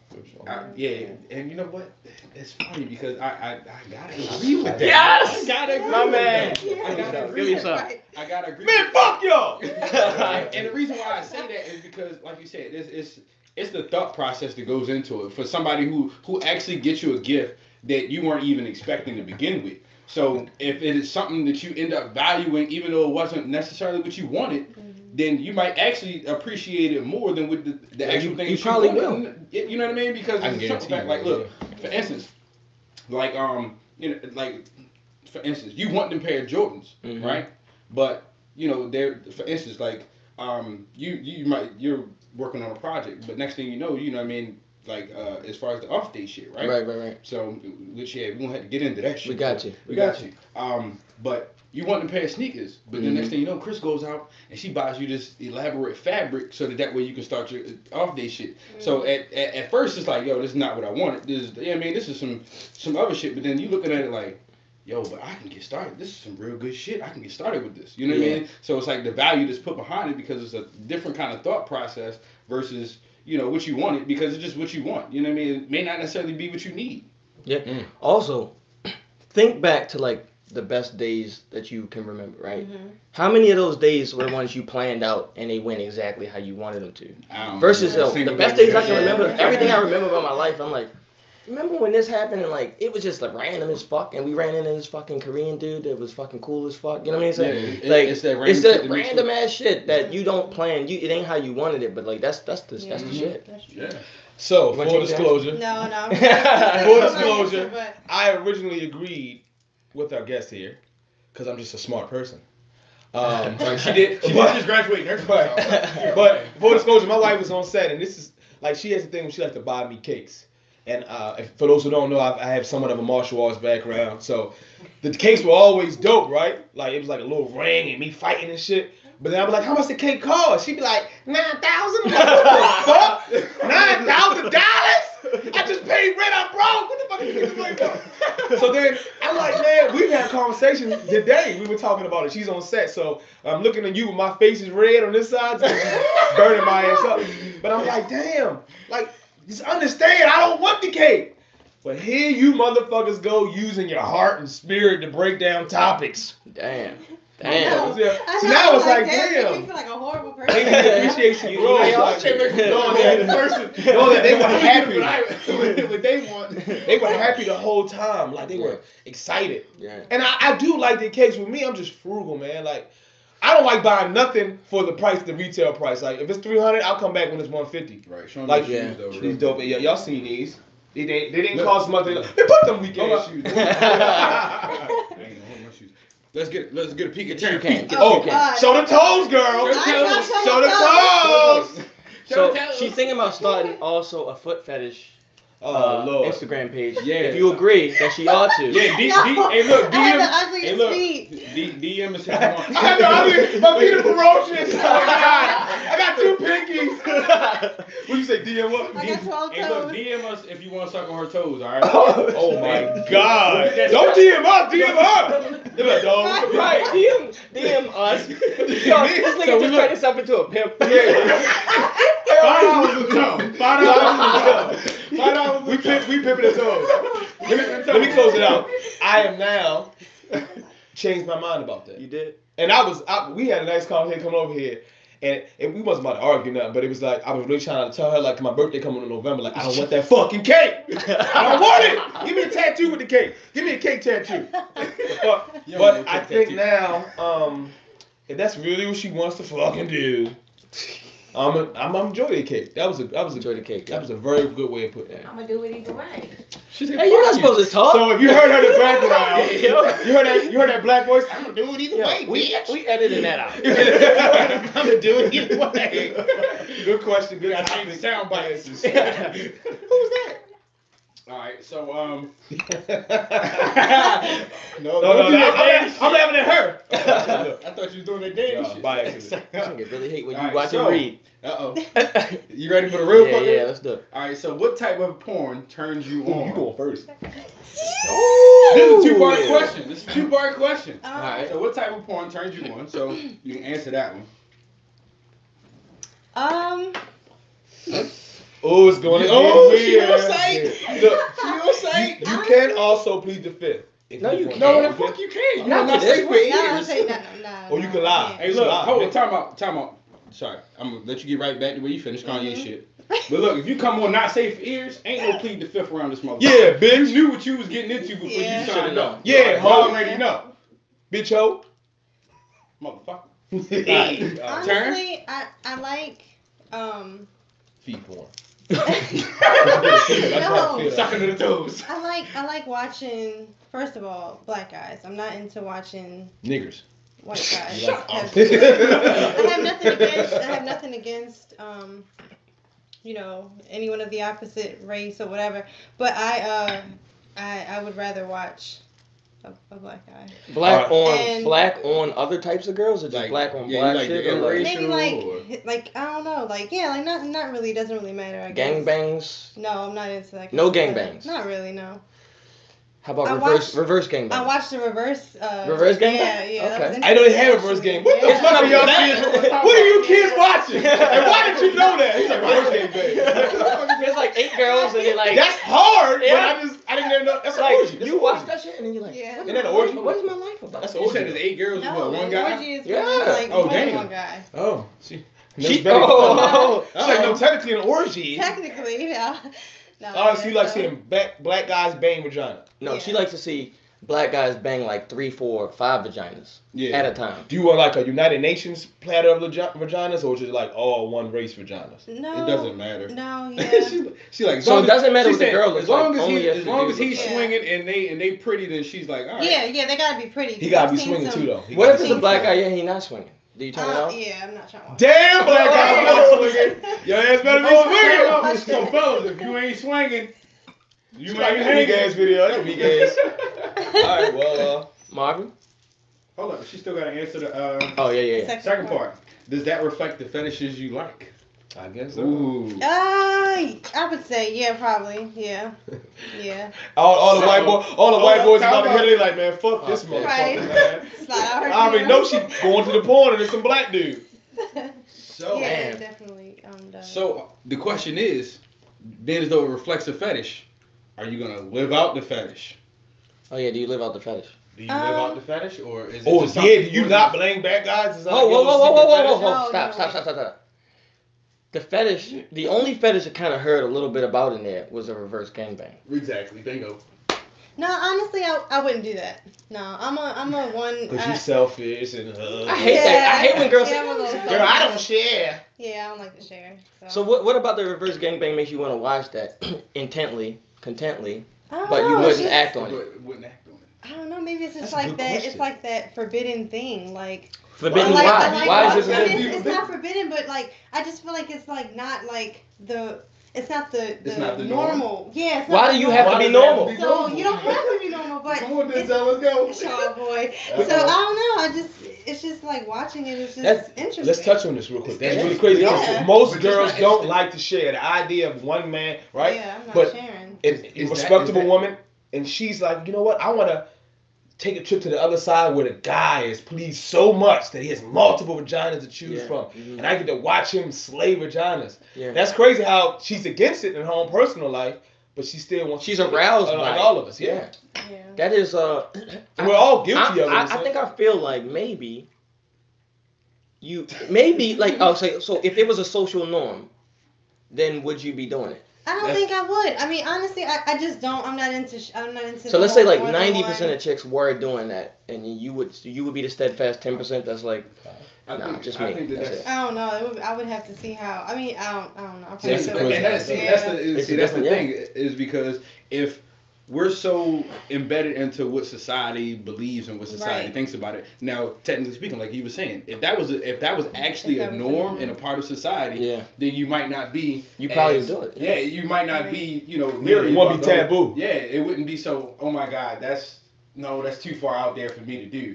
Yeah, and you know what? It's funny because I gotta agree with that. Yes! I gotta agree My with man. that. I gotta agree Give me with some. that. I gotta agree. Man, fuck y'all! And the reason why I say that is because, like you said, it's the thought process that goes into it for somebody who actually gets you a gift that you weren't even expecting to begin with. So if it is something that you end up valuing, even though it wasn't necessarily what you wanted, then you might actually appreciate it more than with the actual thing. You probably will. You know what I mean? Because I can it's a simple guarantee fact. you, Like, look, for instance, like like for instance, you want them pair of Jordans, right? But you know, they're for instance, like you're working on a project, but next thing you know what I mean, like as far as the off day shit, right? Right. So which we won't have to get into that shit. We got you. We got you. But you want them pair of sneakers, but the next thing you know, Chris goes out and she buys you this elaborate fabric so that way you can start your off day shit. So at first it's like, yo, this is not what I wanted. This is some other shit. But then you looking at it like, yo, but I can get started. This is some real good shit. I can get started with this. You know what I mean? So it's like the value that's put behind it because it's a different kind of thought process versus, what you wanted because it's just what you want. You know what I mean? It may not necessarily be what you need. Yeah. Also, think back to like the best days that you can remember, right? How many of those days were the ones you planned out and they went exactly how you wanted them to? Versus the best days I can remember, everything I remember about my life, I'm like, remember when this happened and like it was just like random as fuck and we ran into this fucking Korean dude that was fucking cool as fuck. You know what I mean? Yeah, like it's that random ass shit that you don't plan. It ain't how you wanted it, but like that's the shit. Yeah. So full disclosure. No. Full disclosure. I originally agreed with our guest here because I'm just a smart person. She did just graduate nurse. But full disclosure, my wife was on set and this is like she has a thing where she likes to buy me cakes. And for those who don't know, I have somewhat of a martial arts background. So the cakes were always dope, right? Like it was like a little ring and me fighting and shit. But then I'd be like, how much the cake cost? She'd be like, $9,000? I'm like, what the fuck? $9,000? I just paid rent, I'm broke. What the fuck are you getting money for? So then I'm like, man, we've had conversations today. We were talking about it. She's on set, so I'm looking at you with my face is red on this side, so she's burning my ass up. But I'm like, damn, like, just understand, I don't want the cake. But here you motherfuckers go using your heart and spirit to break down topics. Damn. So now it's like, damn. You feel like a horrible person. They need appreciation, bro. Knowing that they were happy. What they want. They were happy the whole time. Like they were excited. Yeah. And I do like the cakes. With me, I'm just frugal, man. Like I don't like buying nothing for the price, the retail price. Like if it's $300, I'll come back when it's $150. Right. Like shoes, though, these dope. Yeah, y'all seen these? They didn't cost much. They put them weekend shoes. Let's get a peek at You Teryn. can. Show the toes, girl. Show the toes. So she's thinking about starting also a foot fetish Lord. Instagram page. Yeah. If you agree that she ought to. Yeah, hey, look, I DM. have the ugliest feet. DM us if you want. I have my feet are ferocious. Oh my God. I got 2 pinkies. What you say, DM what? I got 12 Hey, look, toes. DM us if you want to suck on her toes, alright? Oh my God. Don't DM us, DM her. They're like, dog. Right, DM us. Yo, this nigga just turned himself into a pimp. $5 a toe. $5 a toe. We pimping the toes. Let me close it out. I am now changed my mind about that. You did? And we had a nice conversation coming over here. And we wasn't about to argue nothing, but it was like, I was really trying to tell her, like, my birthday coming in November, like, I don't want that fucking cake. I don't want it. Give me a tattoo with the cake. Give me a cake tattoo. But I think now, if that's really what she wants to fucking do, I'm enjoy the cake. That was Enjoy the cake. That was a very good way of putting it. I'm gonna do it either way. Hey, you're not supposed to talk. So if you heard her in the background, you heard that black voice. I'm gonna do it either way. We edited that out. I'm gonna do it either way. Good question. Good I need the sound bites. Who's that? All right, so no, I'm laughing at her. I thought you was doing that daddy shit. By accident. I really hate when you Alright, watch so- and read. You ready for the real fucking? Yeah, let's do it. All right, so what type of porn turns you on? You going first? This is a two-part question. This is a two-part question. Alright. So what type of porn turns you on? So you can answer that one. Oh, it's going to get she weird. on site. Look, She on site. you can also plead the fifth. If No, you want. can't. No, the fuck you can't. Not You're not this safe for No, I'm years. saying no. Or you can lie. Hey, look, hold on, time out. Sorry, I'm gonna let you get right back to where you finished Kanye shit. But look, if you come on not safe for ears, ain't no plead the fifth around this motherfucker. Yeah, bitch. You knew what you was getting into before Yeah. you signed up. Yeah, you ho. already know, Bitch, ho. motherfucker. Honestly, I like Feet porn. no. Sucking to the toes. I like watching, first of all, black guys. I'm not into watching Niggers. white guys. Shut up. I have nothing against anyone of the opposite race or whatever. But I would rather watch a black guy. Black And- on other types of girls, or just Like, black on yeah, black like shit, the or interracial Maybe like I don't know, not really, doesn't really matter. I guess. gangbangs. No, I'm not into that. No kind of stuff. gangbangs. Not really, no. How about I reverse gangbangs? I watched the reverse. Reverse gangbang? Yeah. That Okay. was I know they have a interesting, reverse game. actually. What the Yeah. fuck are y'all Yeah. kids? What are you kids watching? And why did you know that? He's like, reverse game, baby. There's like 8 girls, and they're like, That's hard, Yeah. but I didn't even know. That's an like orgy. That's you an watch orgy. that shit, and then you're like, Yeah. what Isn't that is an my orgy? life- What is my life about? That's You said there's 8 girls No, with one an guy. orgy is Yeah. like Oh, more damn. than one guy. Oh, she. She- better- oh. She's like, no, technically an orgy. Technically, yeah. No, Oh, so you like so- seeing black guys bang vagina. No, she Yeah. likes to see black guys bang like 3, 4, 5 vaginas Yeah. at a time. Do you want like a United Nations platter of vaginas, or just like all one race vaginas? No. It doesn't matter. No, yeah. she like. as So long it doesn't as- matter she what the said, girl looks as long like, as only he, if as the long dude as he's looks like- swinging and they pretty, then she's like, all right. Yeah, they gotta be pretty. He gotta be I've seen swinging some- too, though. What if I've it's a seen black some- guy? Yeah, he not swinging. Do you turn it off? Yeah, I'm not trying to watch. Damn, black guys not swinging. Your ass better be Oh, swinging. So fellas, if you ain't swinging, you Like might a hang big ass video. That's a big ass. All right, well, Marvin? Hold up, she still gotta answer the Oh yeah. second part. Does that reflect the fetishes you like? I guess so. Ooh. I would say, yeah, probably, yeah, yeah. All the white boys about to Time hit it like, man, fuck this Okay. motherfucker, Right. man. Slide out her I already DM. know she going to the porn and it's some black dude. So, Yeah, Man. definitely. Done. so the question is, being as though it reflects a fetish, are you gonna live out the fetish? Oh yeah, do you live out the fetish? Do you live out the fetish, or is it Oh just yeah, something- do you not blame bad guys? Is that Oh, your whoa. secret fetish? No, Stop. The fetish, the only fetish I kind of heard a little bit about in there was a reverse gangbang. Exactly. Bingo. No, honestly, I wouldn't do that. No, I'm a one. Cause you selfish and I hate that. I hate when girls Yeah, say, I'm a little girl, I don't selfish. share. Yeah, I don't like to share. So what about the reverse gangbang makes you want to watch that intently, contently, I don't but you know, it's wouldn't just- act on it? But wouldn't act on it. I don't know. Maybe it's just That's a like good that. question. It's like that forbidden thing. Like Forbidden I like, why? I like Why is it watching- forbidden? It's not forbidden, but like I just feel like it's like not like the. It's not the It's not the norm? normal. Yeah. It's Why not do the you have to normal. be normal? So you don't have to be normal, but Come on, it's- Denzel, let's go. Oh boy. So I don't know. It's just like watching it. It's just That's- interesting. Let's touch on this real quick. That's Yeah. really crazy. Yeah. Most But girls just don't not- like to share the idea of one man, right? Yeah, I'm not But sharing. a Is respectable that- woman, and she's like, you know what? I want to take a trip to the other side where the guy is pleased so much that he has multiple vaginas to choose Yeah. from, Mhm. and I get to watch him slay vaginas. Yeah. That's crazy how she's against it in her own personal life, but she still wants. She's to aroused like by all it. of us. Yeah, Yeah. That is And we're all guilty of it. I think I feel like maybe so if it was a social norm, then would you be doing it? I don't think I would. I mean, honestly, I just don't. I'm not into. I'm not into. So the let's say whole like more than 90% one. of chicks were doing that, and you would be the steadfast 10% that's like, I nah, think, just I me. think that That's that's it. I don't know. I would have to see how. I mean, I don't know. I'm That's probably the so- crazy And that's, thing. see, that's the, It's see, that's the different, thing is because if we're so embedded into what society believes and what society thinks about it. Now, technically speaking, like you were saying, if that was actually a norm and a part of society, then you might not be. You probably would do it. Yeah, you might not be. You know, it won't be taboo. Yeah, it wouldn't be so. Oh my God, that's too far out there for me to do,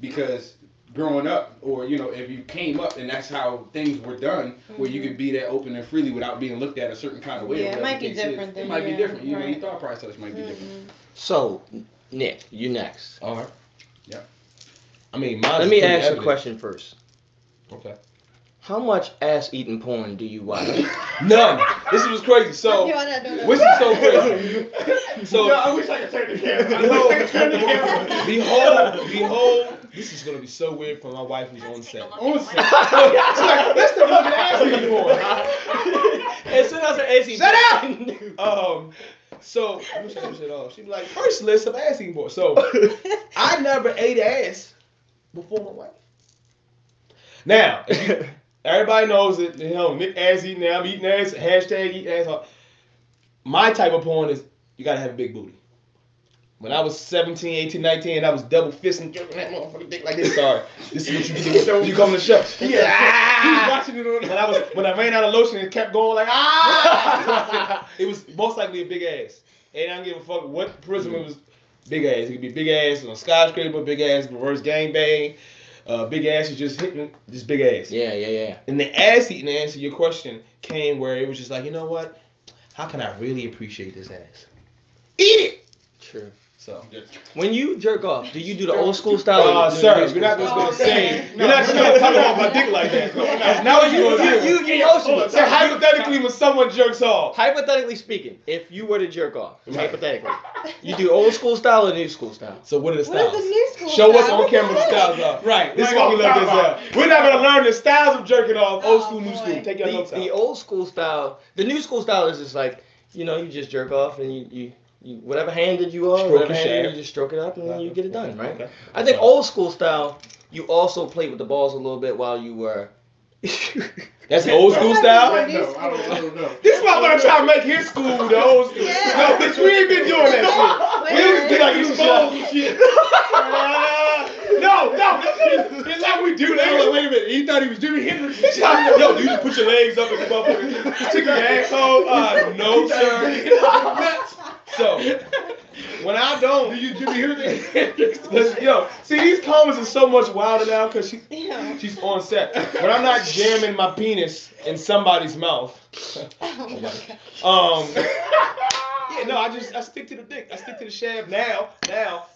because growing up, or if you came up and that's how things were done, where you could be that open and freely without being looked at a certain kind of way. Yeah, it might be different. It might be different. Your thought process might be different. So, Nick, you next. All right. Yeah. I mean, let me ask you a question first. Okay. How much ass-eating porn do you watch? None. This was crazy. So, which is so crazy. So, I wish I could turn the camera. Behold, this is gonna be so weird for my wife who's on set. On set. She's like, let's not look at ass-eating porn. As soon as I ass-eating Shut up. So I wish I could shut off. She'd be like, first list of ass-eating porn. So I never ate ass before my wife. Now, everybody knows that, Nick ass eating now, I'm eating ass, hashtag eat ass. My type of porn is you gotta have a big booty. When I was 17, 18, 19, I was double fisting, jerking that motherfucking dick like this. Sorry. This is what you get when you come to the show. He's watching it on when I ran out of lotion, it kept going like, It was most likely a big ass. And I don't give a fuck what prism it was. Big ass. It could be big ass on a skyscraper, big ass reverse gangbang. Big ass is just hitting, just big ass. Yeah. And the ass eating, to answer your question, came where it was just like, you know what? How can I really appreciate this ass? Eat it! True. So, when you jerk off, do you do the old school style? Sir, you're not just gonna say. You're not just gonna talk about my dick like that. That's not what you're gonna do. You emotional. So hypothetically, when someone jerks off. Hypothetically speaking, if you were to jerk off, hypothetically, you do old school style or new school style? So what are the styles? What is the new school Show us style? on camera the styles are. Right. This is why we love this out. We're not gonna learn the styles of jerking off. Old school, new school. Take your notes out. The old school style, the new school style is just like, you just jerk off and you whatever handed you are, whatever handed you just stroke it up and then you get it done, right? Okay. I think old school style, you also played with the balls a little bit while you were. That's the old school style? I don't know. This motherfucker trying to make his school the old school. No, bitch, we ain't been doing that shit. We was like exposed and shit. No. It's like we do that. Wait a minute. He thought he was Jimi Hendrix. Yo, you just put your legs up in the motherfucker. Tickle your asshole. No, sir. So, when I don't, Do you Jimi Hendrix? yo, see, these comments are so much wilder now because she's on set. When I'm not jamming my penis in somebody's mouth. Yeah, no, I stick to the dick. I stick to the shaft. Now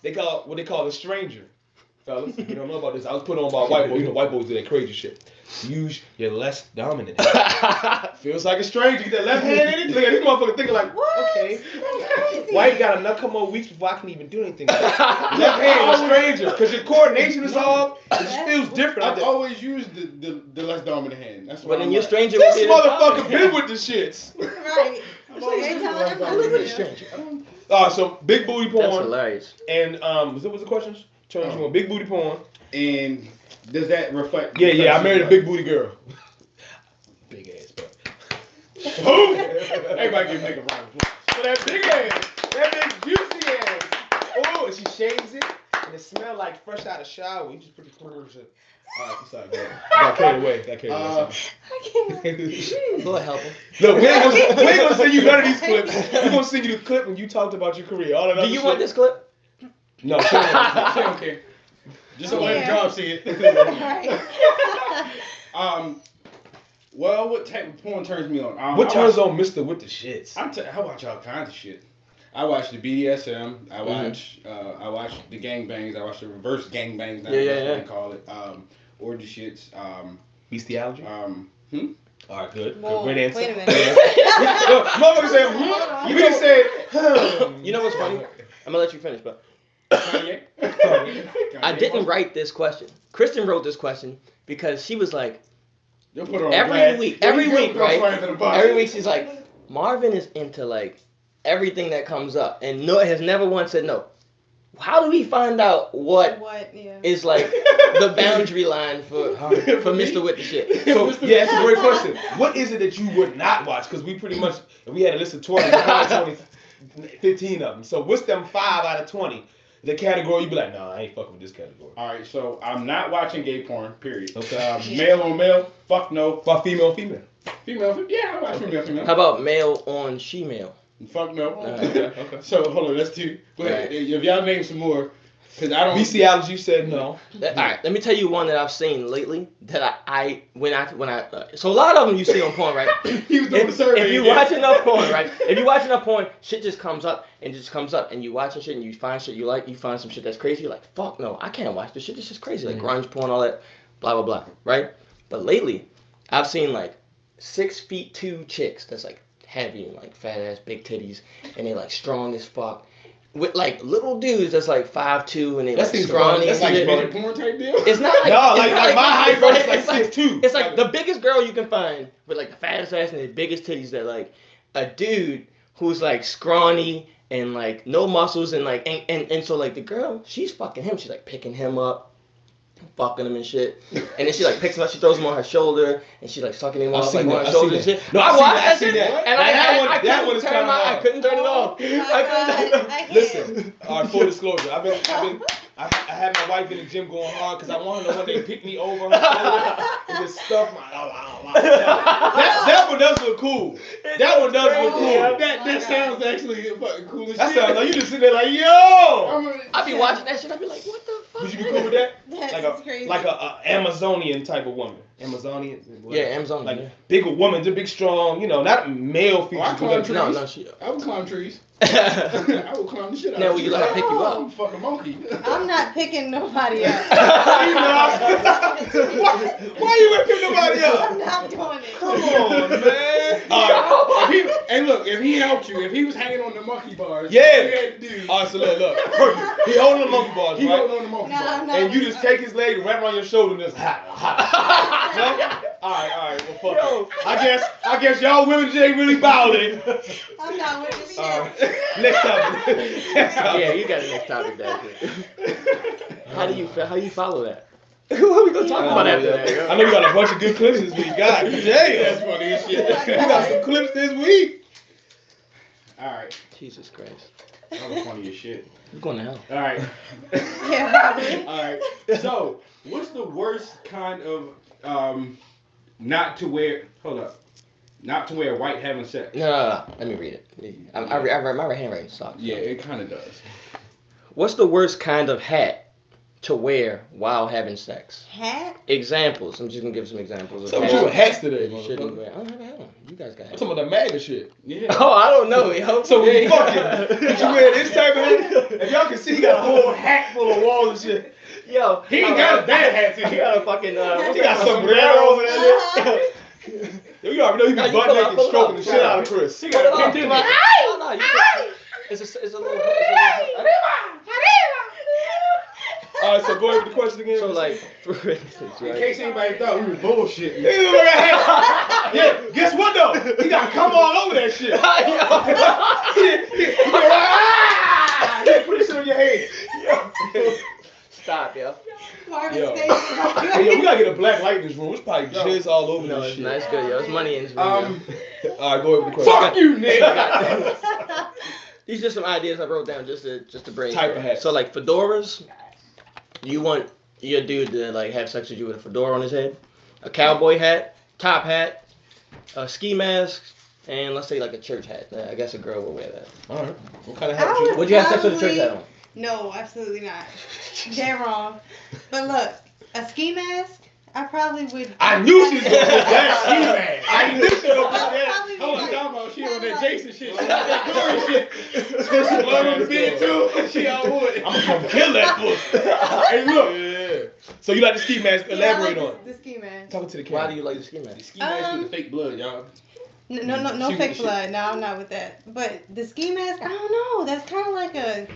they call what they call a stranger. Fellas, you don't know about this. I was put on by white boys. You know, white boys do that crazy shit. Use your less dominant hand. Feels like a stranger. Get that left hand in it. Look at this motherfucker thinking like, okay. White got enough couple more weeks before I can even do anything. Left hand, a stranger. Because your coordination is off. It just feels different. I've always used the less dominant hand. That's what But I'm then your like. stranger. This motherfucker been with the shits. Right. So you ain't telling him I live with a to. stranger. So big booty porn. That's hilarious. And was the questions? Teryn, you want big booty porn? And does that reflect? Yeah. I married a big booty girl. Big ass, but. Who? Everybody give Nick a round of applause. So that big ass, that big juicy ass. Oh, and she shaves it, and it smells like fresh out of shower. You just put the quarters in. Alright, I'm sorry, man. Got carried away. Lord help him. Look, we ain't gonna send you none of these clips. We're gonna send you the clip when you talked about your career. All that Do other you shit. want this clip? No, she don't care. Just don't let the job see it. Right. Well, what type of porn turns me on? What turns on Mr. with the shits? I watch all kinds of shit. I watch the BDSM. I watch the gangbangs. I watch the reverse gangbangs. That's what they call it. Or the shits. Bestiality? Alright, good. Whoa, Great answer. wait a minute. Motherfucker said, you didn't say, You know what's funny? I'm gonna let you finish, but Kanye. I didn't write this question. Kristen wrote this question because she was like, You'll put her on every blast. week, Right? every week she's like, Marvin is into like everything that comes up, and has never once said no. How do we find out what is like the boundary line for Mr. with the shit? So, yeah, that's a great question. What is it that you would not watch? Because we pretty much, if we had a list of 20, 15 of them. So what's them 5 out of 20? The category you be like, nah, I ain't fucking with this category. All right, so I'm not watching gay porn. Period. Okay. Male on male, fuck no. Fuck female on female. Female, yeah, I watch female. How about male on she-male? Fuck no. Okay. So hold on, that's 2. Go ahead. Right. If y'all name some more, because I don't. Bestiality, you said no. All right, let me tell you one that I've seen lately that so a lot of them you see on porn, right? He was doing the survey. If you watch enough porn, right? If you watch enough porn, shit just comes up, and you watching shit and you find shit you like, you find some shit that's crazy, you're like, fuck no, I can't watch this shit. This is crazy, like grunge porn, all that, blah blah blah, right? But lately, I've seen like 6'2" chicks that's like heavy and like fat ass, big titties, and they like strong as fuck. With like little dudes that's like 5'2" and they like scrawny. That's like shit. a porn type deal. It's not like No, it's like my height versus like it's 6'2". It's like the biggest girl you can find with like the fattest ass and the biggest titties that like a dude who's like scrawny and like no muscles and like and so like the girl, she's fucking him. She's like picking him up, fucking him and shit. And then she like picks him up, she throws him on her shoulder and she like sucking him off like on her shoulder and shit. No, I watched that shit that. and That one is kind of I couldn't turn it off. Listen, all right, full disclosure. I had my wife in the gym going hard because I want her to when they pick me over her shoulder and just stuff my. That one does look cool. That one does look cool. That sounds actually fucking cool as That shit. sounds like you just sitting there like, yo. I be watching that shit. I be like, what the fuck? Would you be cool with that? That's crazy. Like a Amazonian type of woman. Amazonian. Yeah, Amazon. Like Yeah. bigger woman, the big strong. You know, not male features. I climb trees. No, she. I would climb trees. I would climb the shit out Now, of would you trees. let her pick you up? I'm a fucking monkey. I'm not picking nobody up. Why you whipping nobody up? I'm not doing it. Come on, man. All right. If he helped you, if he was hanging on the monkey bars, Yeah. what you had to do, All right, so look. He holding the monkey bars, he right? holding on the monkey No, bars. no. And you just take his leg and wrap it on your shoulder and just hot. No? All right. Well, fuck it. I guess y'all women just ain't really about it. I'm not with it. Next topic. Yeah, you got a next topic there. How do you follow that? What are we gonna talk about after that? I know we got a bunch of good clips this week. God damn. That's funny as shit. We got some clips this week. All right. Jesus Christ. That was funny as shit. You're going to hell. All right. Yeah, probably. All right. So, what's the worst kind of not to wear white having sex? No. Let me read it. My right handwriting sucks. Yeah, it kind of does. What's the worst kind of hat to wear while having sex? Hat? Examples. I'm just gonna give some examples. So you with hats today, You shouldn't motherfucker. wear. I don't have a hat on. You guys got I'm hats. talking about the MAGA shit. Yeah. Oh, I don't know. Yo. So when you Yeah. fucking, did you wear this type of hat? If y'all can see, he got a whole hat full of walls and shit. Yo, He ain't got a bad hat too. He got a fucking. He got sombrero over there. Uh-huh. You already know he No, be you butt pull naked up, pull stroking up. the shit out of Chris. He got a Him pin too. to it. No, it's a little. All right, so go ahead with the question again. So like, for instance, In right? case anybody thought we was bullshitting. Yeah, guess what though? He got to come all over that shit. He put this shit on your head. Stop, yo. Marvin's Yo. face. Hey, yo, we gotta get a black light in this room. It's probably jizz all over No, this it's shit. not. It's good, yo. It's money in this video. All right, go ahead with the question. Fuck you, nigga. These are some ideas I wrote down just to bring. Type of hat. So like fedoras, you want your dude to like have sex with you with a fedora on his head, a cowboy hat, top hat, a ski mask, and let's say like a church hat. I guess a girl will wear that. All right. What kind of I hat you? would- Would you have sex with a church hat on? No, absolutely not. They're wrong. But look, a ski mask, I probably would. I knew she was gonna put that ski mask. I knew she was gonna put I would that. probably be Hold on, like- talking about she on that like- Jason shit. She on that Dory shit. So she love on the bed too. She all wood. I'm gonna come kill that pussy. Hey, look. Yeah. So you like the ski mask? Yeah, I Elaborate like on it. the ski mask. Talking to the camera. Why do you like the ski mask? Ski mask with the fake blood, y'all. No She- fake she- blood. No, I'm not with that. But the ski mask, I don't know. That's kind of like a,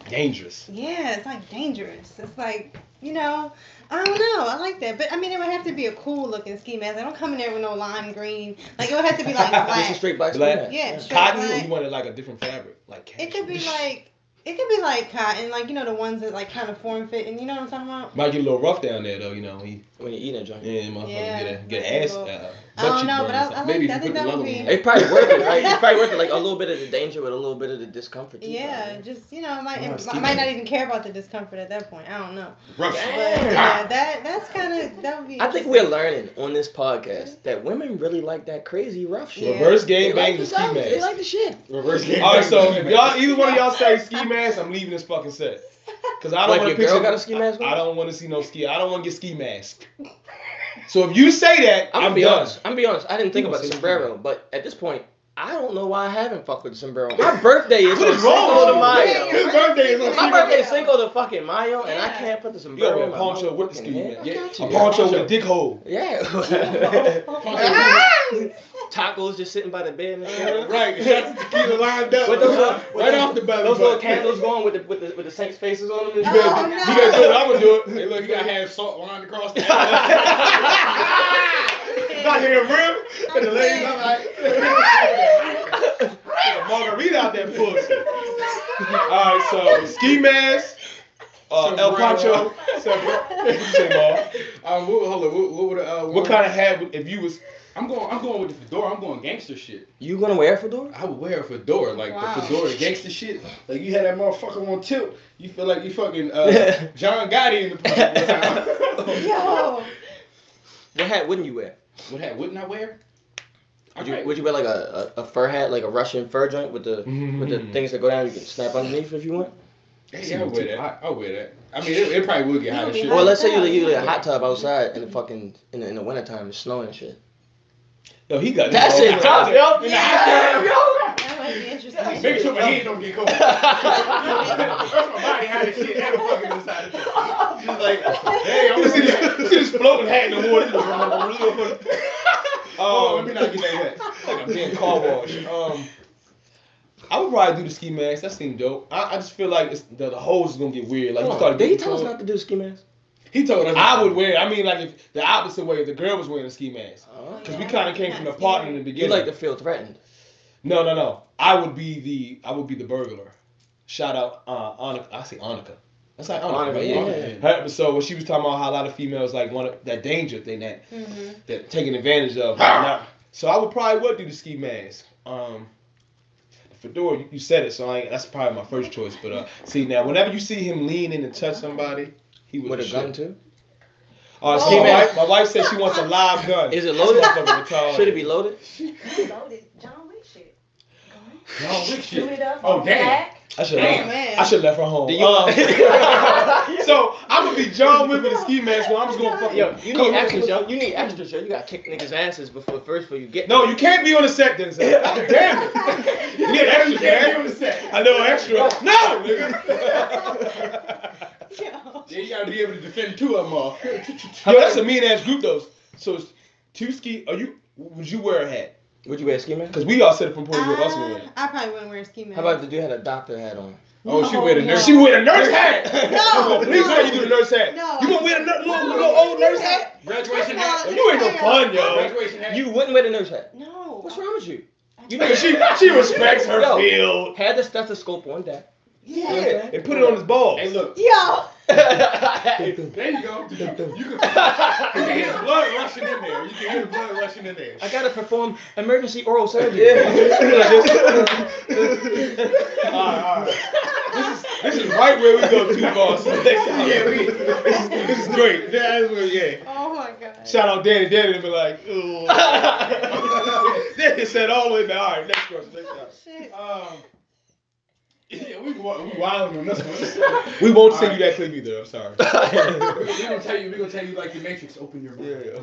Dangerous. yeah, it's like dangerous. It's like, you know, I don't know. I like that. But I mean, it would have to be a cool looking ski mask. I don't come in there with no lime green. Like, it would have to be like Just a black. straight black ski Black? mask. Yeah, straight Cotton, or black. you wanted like a different fabric, like It could be cashmere? like cotton, like, you know, the ones that like kind of form fit, and you know what I'm talking about? Might get a little rough down there though, you know. When you eat a joint. Yeah, motherfucker, Yeah, get might an ass. be a I don't know, but I Maybe think put the that would level be. on. It's probably worth it, right? It's probably worth it, like a little bit of the danger with a little bit of the discomfort. Too, Yeah, probably. just I might not even care about the discomfort at that point. I don't know. Rough. But yeah, that's kind of that would be. I think we're learning on this podcast that women really like that crazy rough shit. Yeah. Reverse They game like bang the and ski sound. They mask. like the shit. Reverse game. All right, so if y'all, either one of y'all say ski mask, I'm leaving this fucking set. Cause I don't Like want your to girl got a ski mask on? I don't want to see no ski. I don't want to get ski mask. So if you say that, I'm I'm gonna be done. honest. I'm gonna be honest. I didn't think You about the gonna say sombrero, but at this point, I don't know why I haven't fucked with the sombrero. My birthday is What on is wrong Cinco de with Mayo. you? His birthday is on My Cinco birthday is de Mayo. Cinco de fucking Mayo, and I Yeah. can't put the You sombrero gotta in wear my a poncho with the motherfucking ski head. mask. I got A you. poncho with a dick hole. Yeah. Ah! Tacos just sitting by the bed and shit. Right, shots of tequila lined up. With those right off the belly. Those little button. candles going with the saints' faces on them. You And better, Oh, you no. better do it. I'm gonna do it. Hey, look, you gotta have salt lined across the Got here rim, and the ladies, I'm like, a margarita out that pussy. Alright, so ski mask, El Pancho, Hold on. What would what kind of hat would, if you was, I'm going with the fedora. I'm going gangster shit. You gonna wear a fedora? I would wear a fedora, like Wow. the fedora gangster shit. Like you had that motherfucker on tilt. You feel like you fucking John Gotti in the pussy one time. Yo. What hat wouldn't you wear? What hat wouldn't I wear? Would you wear like a fur hat, like a Russian fur joint with the things that go down? You can snap underneath if you want. Yeah, I'll wear that. I'll wear that. I mean, it probably would get hot as shit. Or let's say you like a hot tub outside in the fucking in the wintertime, it's snowing and shit. yo, he got That shit tough, yo. That might be interesting. Make sure my head don't get cold. That's my body hot as shit. And I'm fucking inside of it. Just like, hey, I'm You see gonna this, see this floating hat in the water. let me not get that wet. Like I'm being car wash. I would probably do the ski mask. That seemed dope. I just feel like the hose is gonna get weird. Like you started Did he getting tell us cold. not to do ski mask? He told us. I would wear. I mean, like if the opposite way, if the girl was wearing a ski mask, Oh. because we kind of came from the partner in the You beginning. like to feel threatened. No. I would be the burglar. Shout out Annika. I say Annika. That's like Annika. Annika, Right? yeah. Her episode where she was talking about how a lot of females like want that danger thing that that taking advantage of. So I would probably do the ski mask. The fedora, you said it, so that's probably my first choice. But see now, whenever you see him lean in and touch somebody, he was With a the gun shit. too? So Ski mask. my wife said she wants a live gun. Is it loaded? This motherfucker retarded. Should it be loaded? Loaded. John Wick shit. John Wick Shoot shit. it up. Oh, on damn. back. I should Oh, man. I should left her home. Do you- So I'm gonna be John Wick with a ski mask. Well, I'm just gonna fucking. Yo, you need extras, yo. You need extras, yo. You gotta kick niggas' asses before you get. No, you can't be on the set then. Sir. God damn it! You get extra, man. on the set. I know extra. No, nigga. Yeah, you gotta be able to defend two of them all. Yo, that's a mean ass group though. So it's two ski. Would you wear a hat? Would you wear a ski mask? Because we all said it from Puerto Rico. Us wearing. I probably wouldn't wear a ski mask. How about if you had a doctor hat on? Oh, she wear the nurse. She wear a nurse hat. No. Please say you do the nurse hat. No. You gonna wear the little old nurse hat? Graduation hat. You ain't no fun, yo. Graduation hat. You wouldn't wear the nurse hat. No. What's wrong with you? You Nigga, she respects her Yo. field. had the stethoscope on deck. Yeah, and put it on his balls. Hey, look. Yo. There you go. You can hear the blood rushing in there. You can hear the blood rushing in there. I gotta perform emergency oral surgery. All right. This is right where we go to, boss. This is great. Yeah. Oh my god. Shout out Danny. Danny be like, ooh. Danny said all the way back. All right, next question. Shit. Yeah, we wilding on this one. We won't send you that clip either. I'm sorry. We're gonna tell you like the Matrix. Open your mouth. Yeah.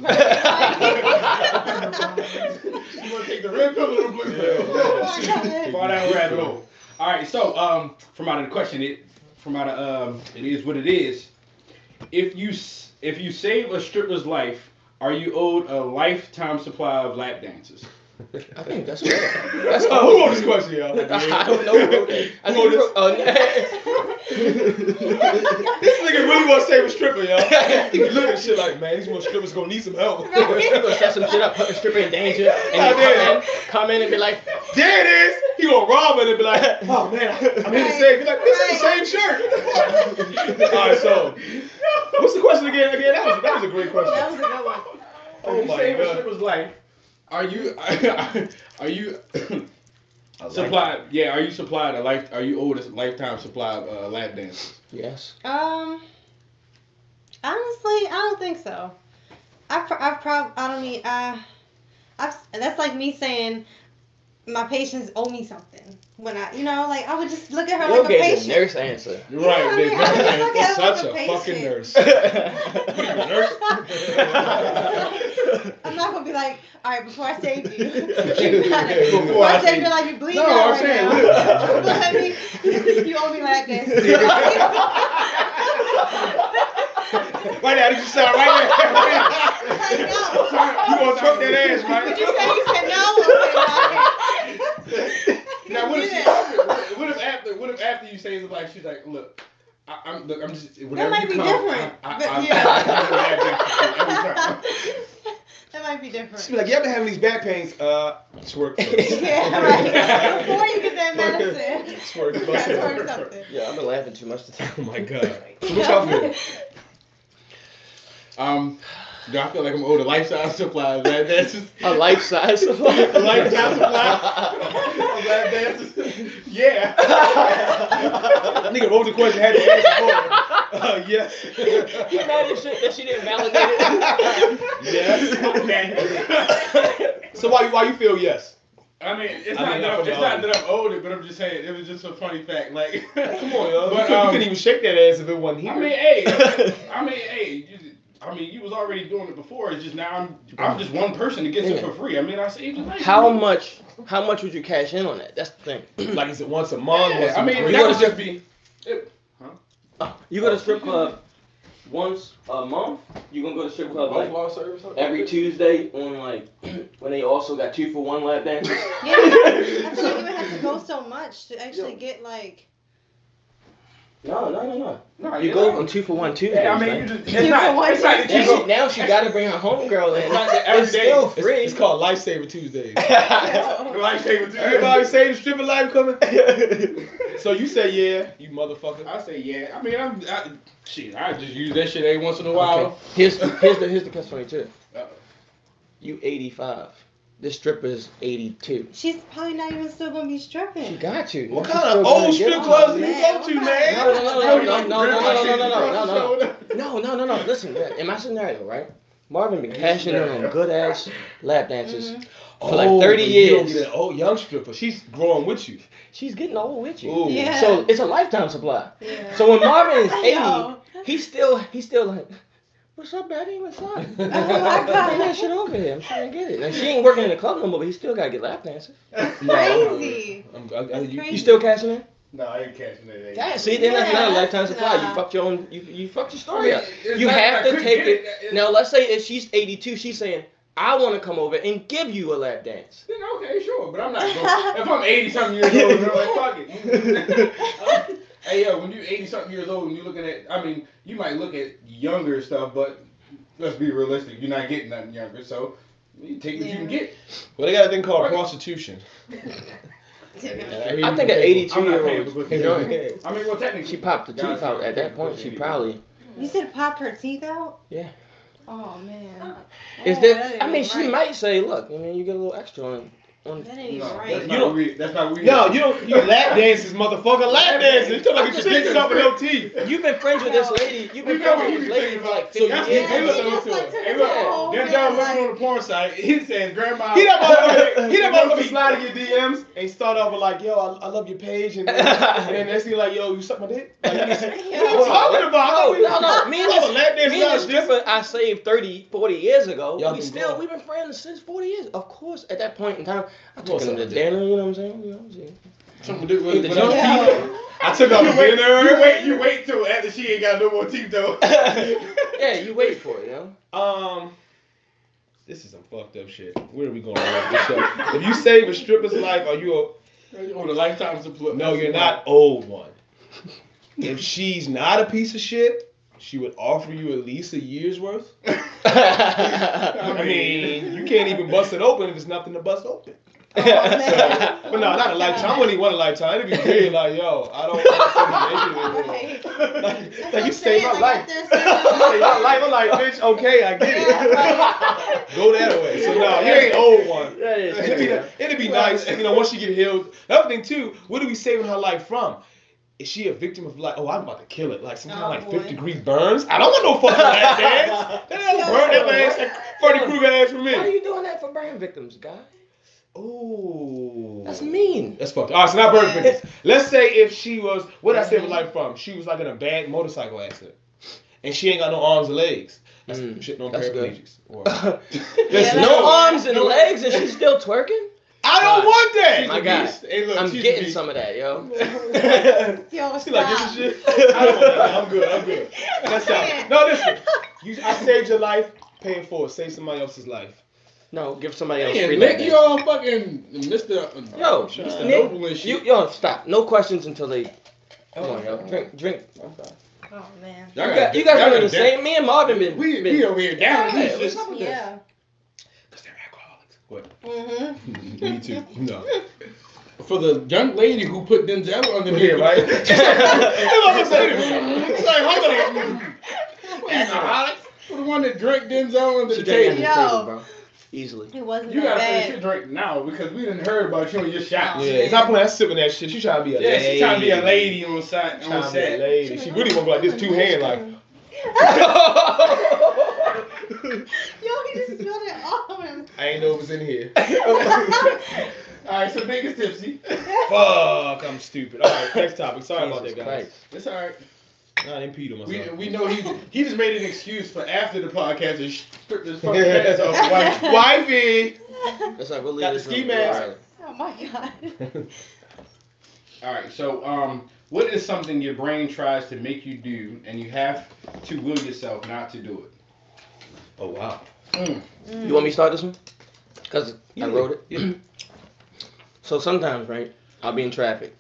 You wanna take the red pill or the blue pill? Oh my god. Fall down rabbit hole. All right, so from out of the question, it is what it is. If you save a stripper's life, are you owed a lifetime supply of lap dances? I think that's fair. That's Who wrote this question, y'all? I don't know who wrote that. I think Who wrote This nigga really want to save a stripper, y'all. He be looking at shit like, man, these more strippers gonna need some help. We're gonna set some shit up, put the stripper in danger, and Oh, then come in and be like, There it is. He gonna rob it and be like, oh man, I'm here to save. Be like, this is the same shirt. All right, so what's the question again? That was a great question. That was a good one. Oh If you my save a god. stripper's life, Are you supplied? Yeah, are you supplied a life? Are you owed a lifetime supply of lap dances? Yes. Honestly, I don't think so. I don't mean, that's like me saying my patients owe me something. When like I would just look at her You like a gave the patient. nurse answer. You're right, I mean, Nick. I would just look at her Such like a a fucking patient. nurse. What are you, a nurse? I'm not gonna be like, all right, before I save you, Before before I I save save you, like you bleeding No, out I'm right saying, now. look. But I mean, you owe me like this. Right now, did you sound right there? I know. You gonna choke that ass, right? What'd you say? You said no. Okay, Now what do if she? that. What if after you say something like she's like, look, I'm just That whenever might you be come, different. I every time. That might be different. She be like, you ever having these back pains? Twerk first. Yeah, right. Before you get that medicine, Twerk, you gotta twerk something. Yeah, I've been laughing too much today. Oh my god. So what y'all feel? Do I feel like I'm owed a lifestyle supply of lap dances? A life size supply. A lifetime supply of lap dances? Yeah. Nigga wrote the question, had to answer for it. Yes. He mad as shit that she didn't validate it. Yes. So why you feel yes? I mean, it's I not mean, that I I'm, feel it's not that I'm owed it, but I'm just saying it was just a funny fact. Like, Come on, yo. But, You couldn't even shake that ass if it wasn't here. I mean, you was already doing it before. It's just now I'm just one person that gets it for free. I mean, I saved your life. How much would you cash in on that? That's the thing. Like, is it once a month? Yeah, once a I mean, week? that would just be. You go to strip club once a month. You gonna go to strip club like Buffalo service every Tuesday on like when they also got 2-for-1 lap dances. Yeah, I feel like you would have to go so much to actually get like. No. No, You go on 2-for-1 Tuesdays. Yeah, I mean, right? you just it's 2 not. for 1 It's not that you Now go. she, now she gotta bring her homegirl in. It's not that every It's day. still free. It's called Lifesaver Tuesdays. Lifesaver too. Everybody say the stripping life coming. So you say yeah, you motherfucker. I say yeah. I mean, I just use that shit every once in a while. Okay. Here's the catch 22. Uh-oh. You 85. This stripper is 82. She's probably not even still gonna be She stripping. got you. What She's kind still of gonna old get strip it. clubs do you man, go to, what man? No. In my scenario, right? Marvin been cashing in on good ass lap dances Mm-hmm. for like 30 You years. don't get an old young stripper. She's growing with you. She's getting old with you. Ooh. Yeah. So it's a lifetime supply. Yeah. So when Marvin is I 80, know. he's still like, what's up, baby? What's up? Oh my God. Bring that shit over here. I'm trying to get it. Now she ain't working in the club no more, but he still gotta get lap dances. Crazy. You still cashing in? No, I ain't catching that. Yeah, see, then that's not a Yeah, lifetime supply. nah. You fucked your own. You fucked your story up. It's You not have that I to couldn't take get it. it. Now, let's say if she's 82, she's saying, "I want to come over and give you a lap dance." Then okay, sure, but I'm not going. If I'm 80 something years old, I'm like, fuck it. Hey yo, when you 80 something years old and you looking at, I mean, you might look at younger stuff, but let's be realistic. You're not getting nothing younger, so you take what you can get. Well, they got a thing called prostitution. I think an 82-year-old. I mean, well, technically, She popped the teeth out at that point. She probably. You said popped her teeth out? Yeah. Oh man. Is Oh, there? that I mean, ain't she right. might say, "Look, I mean, you get a little extra on." That ain't even no, right. that's You not don't- what we. That's not what we. No, you don't. You lap dances, motherfucker. Lap dances. You talking about get your dick up with no teeth. You've been friends with this lady. You've been friends with this lady for like 50 that's- years. hey, look, he just, like, took Hey, it look, to a whole that different, dog looking like- on the porn site. He says, "Grandma." He that motherfucker slide in your DMs and start off with like, yo, I love your page, and then next thing like, yo, you suck my dick. Like, what are you talking about? No. Me and Oh, lap dance this is stripper I saved 30, 40 years ago. Y'all been cool. We've been friends since 40 years. Of course, at that point in time, I course took him I to did. dinner. You know what I'm saying? You know what I'm saying? Something to do Eat the with junk Yeah. I took off You dinner. wait till after she ain't got no more teeth though. Yeah, you wait for it, you know? This is some fucked up shit. Where are we going with this show? If you save a stripper's life, are you On a lifetime supply. No, you're not owed one. If she's not a piece of shit, she would offer you at least a year's worth. I mean, you can't even bust it open if there's nothing to bust open. Oh, man. But no, not a lifetime. I wouldn't even want a lifetime. It'd be weird, like, yo, I don't want to anymore. Like you saved my life. You saved my life. I'm like, bitch, okay, I get it. Go that way. So no, you ain't old one. That is It'd be nice, you know, once she get healed. The other thing too, what are we saving her life from? Is she a victim of like, oh, I'm about to kill it, like some kind of like 50-degree burns? I don't want no fucking lap dance. That ass burn that ass like Freddy Krueger ass for me. Why are you doing that for burn victims, guy? Ooh. That's mean. That's fucked. All right, so not burn victims. Let's say if she was, what did I save her life from? She was like in a bad motorcycle accident, and she ain't got no arms or legs. That's shit, no paraplegics. No arms and legs, and she's still twerking. I don't want that. My God, hey, look, I'm getting some of that, yo. Yo, She like this shit. I don't want that. I'm good. That's out. No, listen. I saved your life, paying for it. Save somebody else's life. No, give somebody else Man, free Nick, lap you dance. all fucking Mr. Yo, Mr. Nick, Noble and shit. yo, stop. No questions until they. Come on, yo. Drink. Oh, man. You guys been in the same. Me and Marvin been. We over here down. Yeah, what's up with this? Yeah. Because they're alcoholics. What? Mm-hmm. Me too. No. For the young lady who put Denzel on the Here, right? Alcoholics? For the one that drank Denzel under She the drank under table. the Yo. table, bro. Easily. It wasn't You that gotta finish your bad. drink now because we didn't heard about you and your shots. Yeah, it's not playing. That's sipping that shit. She trying to be a Yeah, lady. she's trying to be a lady on side Trying on to be a set. lady. She really want to go like this, 2 hands, like. Yo, he just spilled it all over him. I ain't know it was in here. Alright, so Big is tipsy. Fuck, I'm stupid. All right, next topic. Sorry about that, Jesus guys. Christ. It's alright. I didn't pee to myself. We know he just made an excuse for after the podcast to strip this fucking ass off. Wifey. That's like we'll leave Got the this ski room. mask. Alright. Oh, my God. Alright, so what is something your brain tries to make you do and you have to will yourself not to do it? Oh wow. You want me to start this one? Because I wrote it. Yeah. So sometimes, right, I'll be in traffic.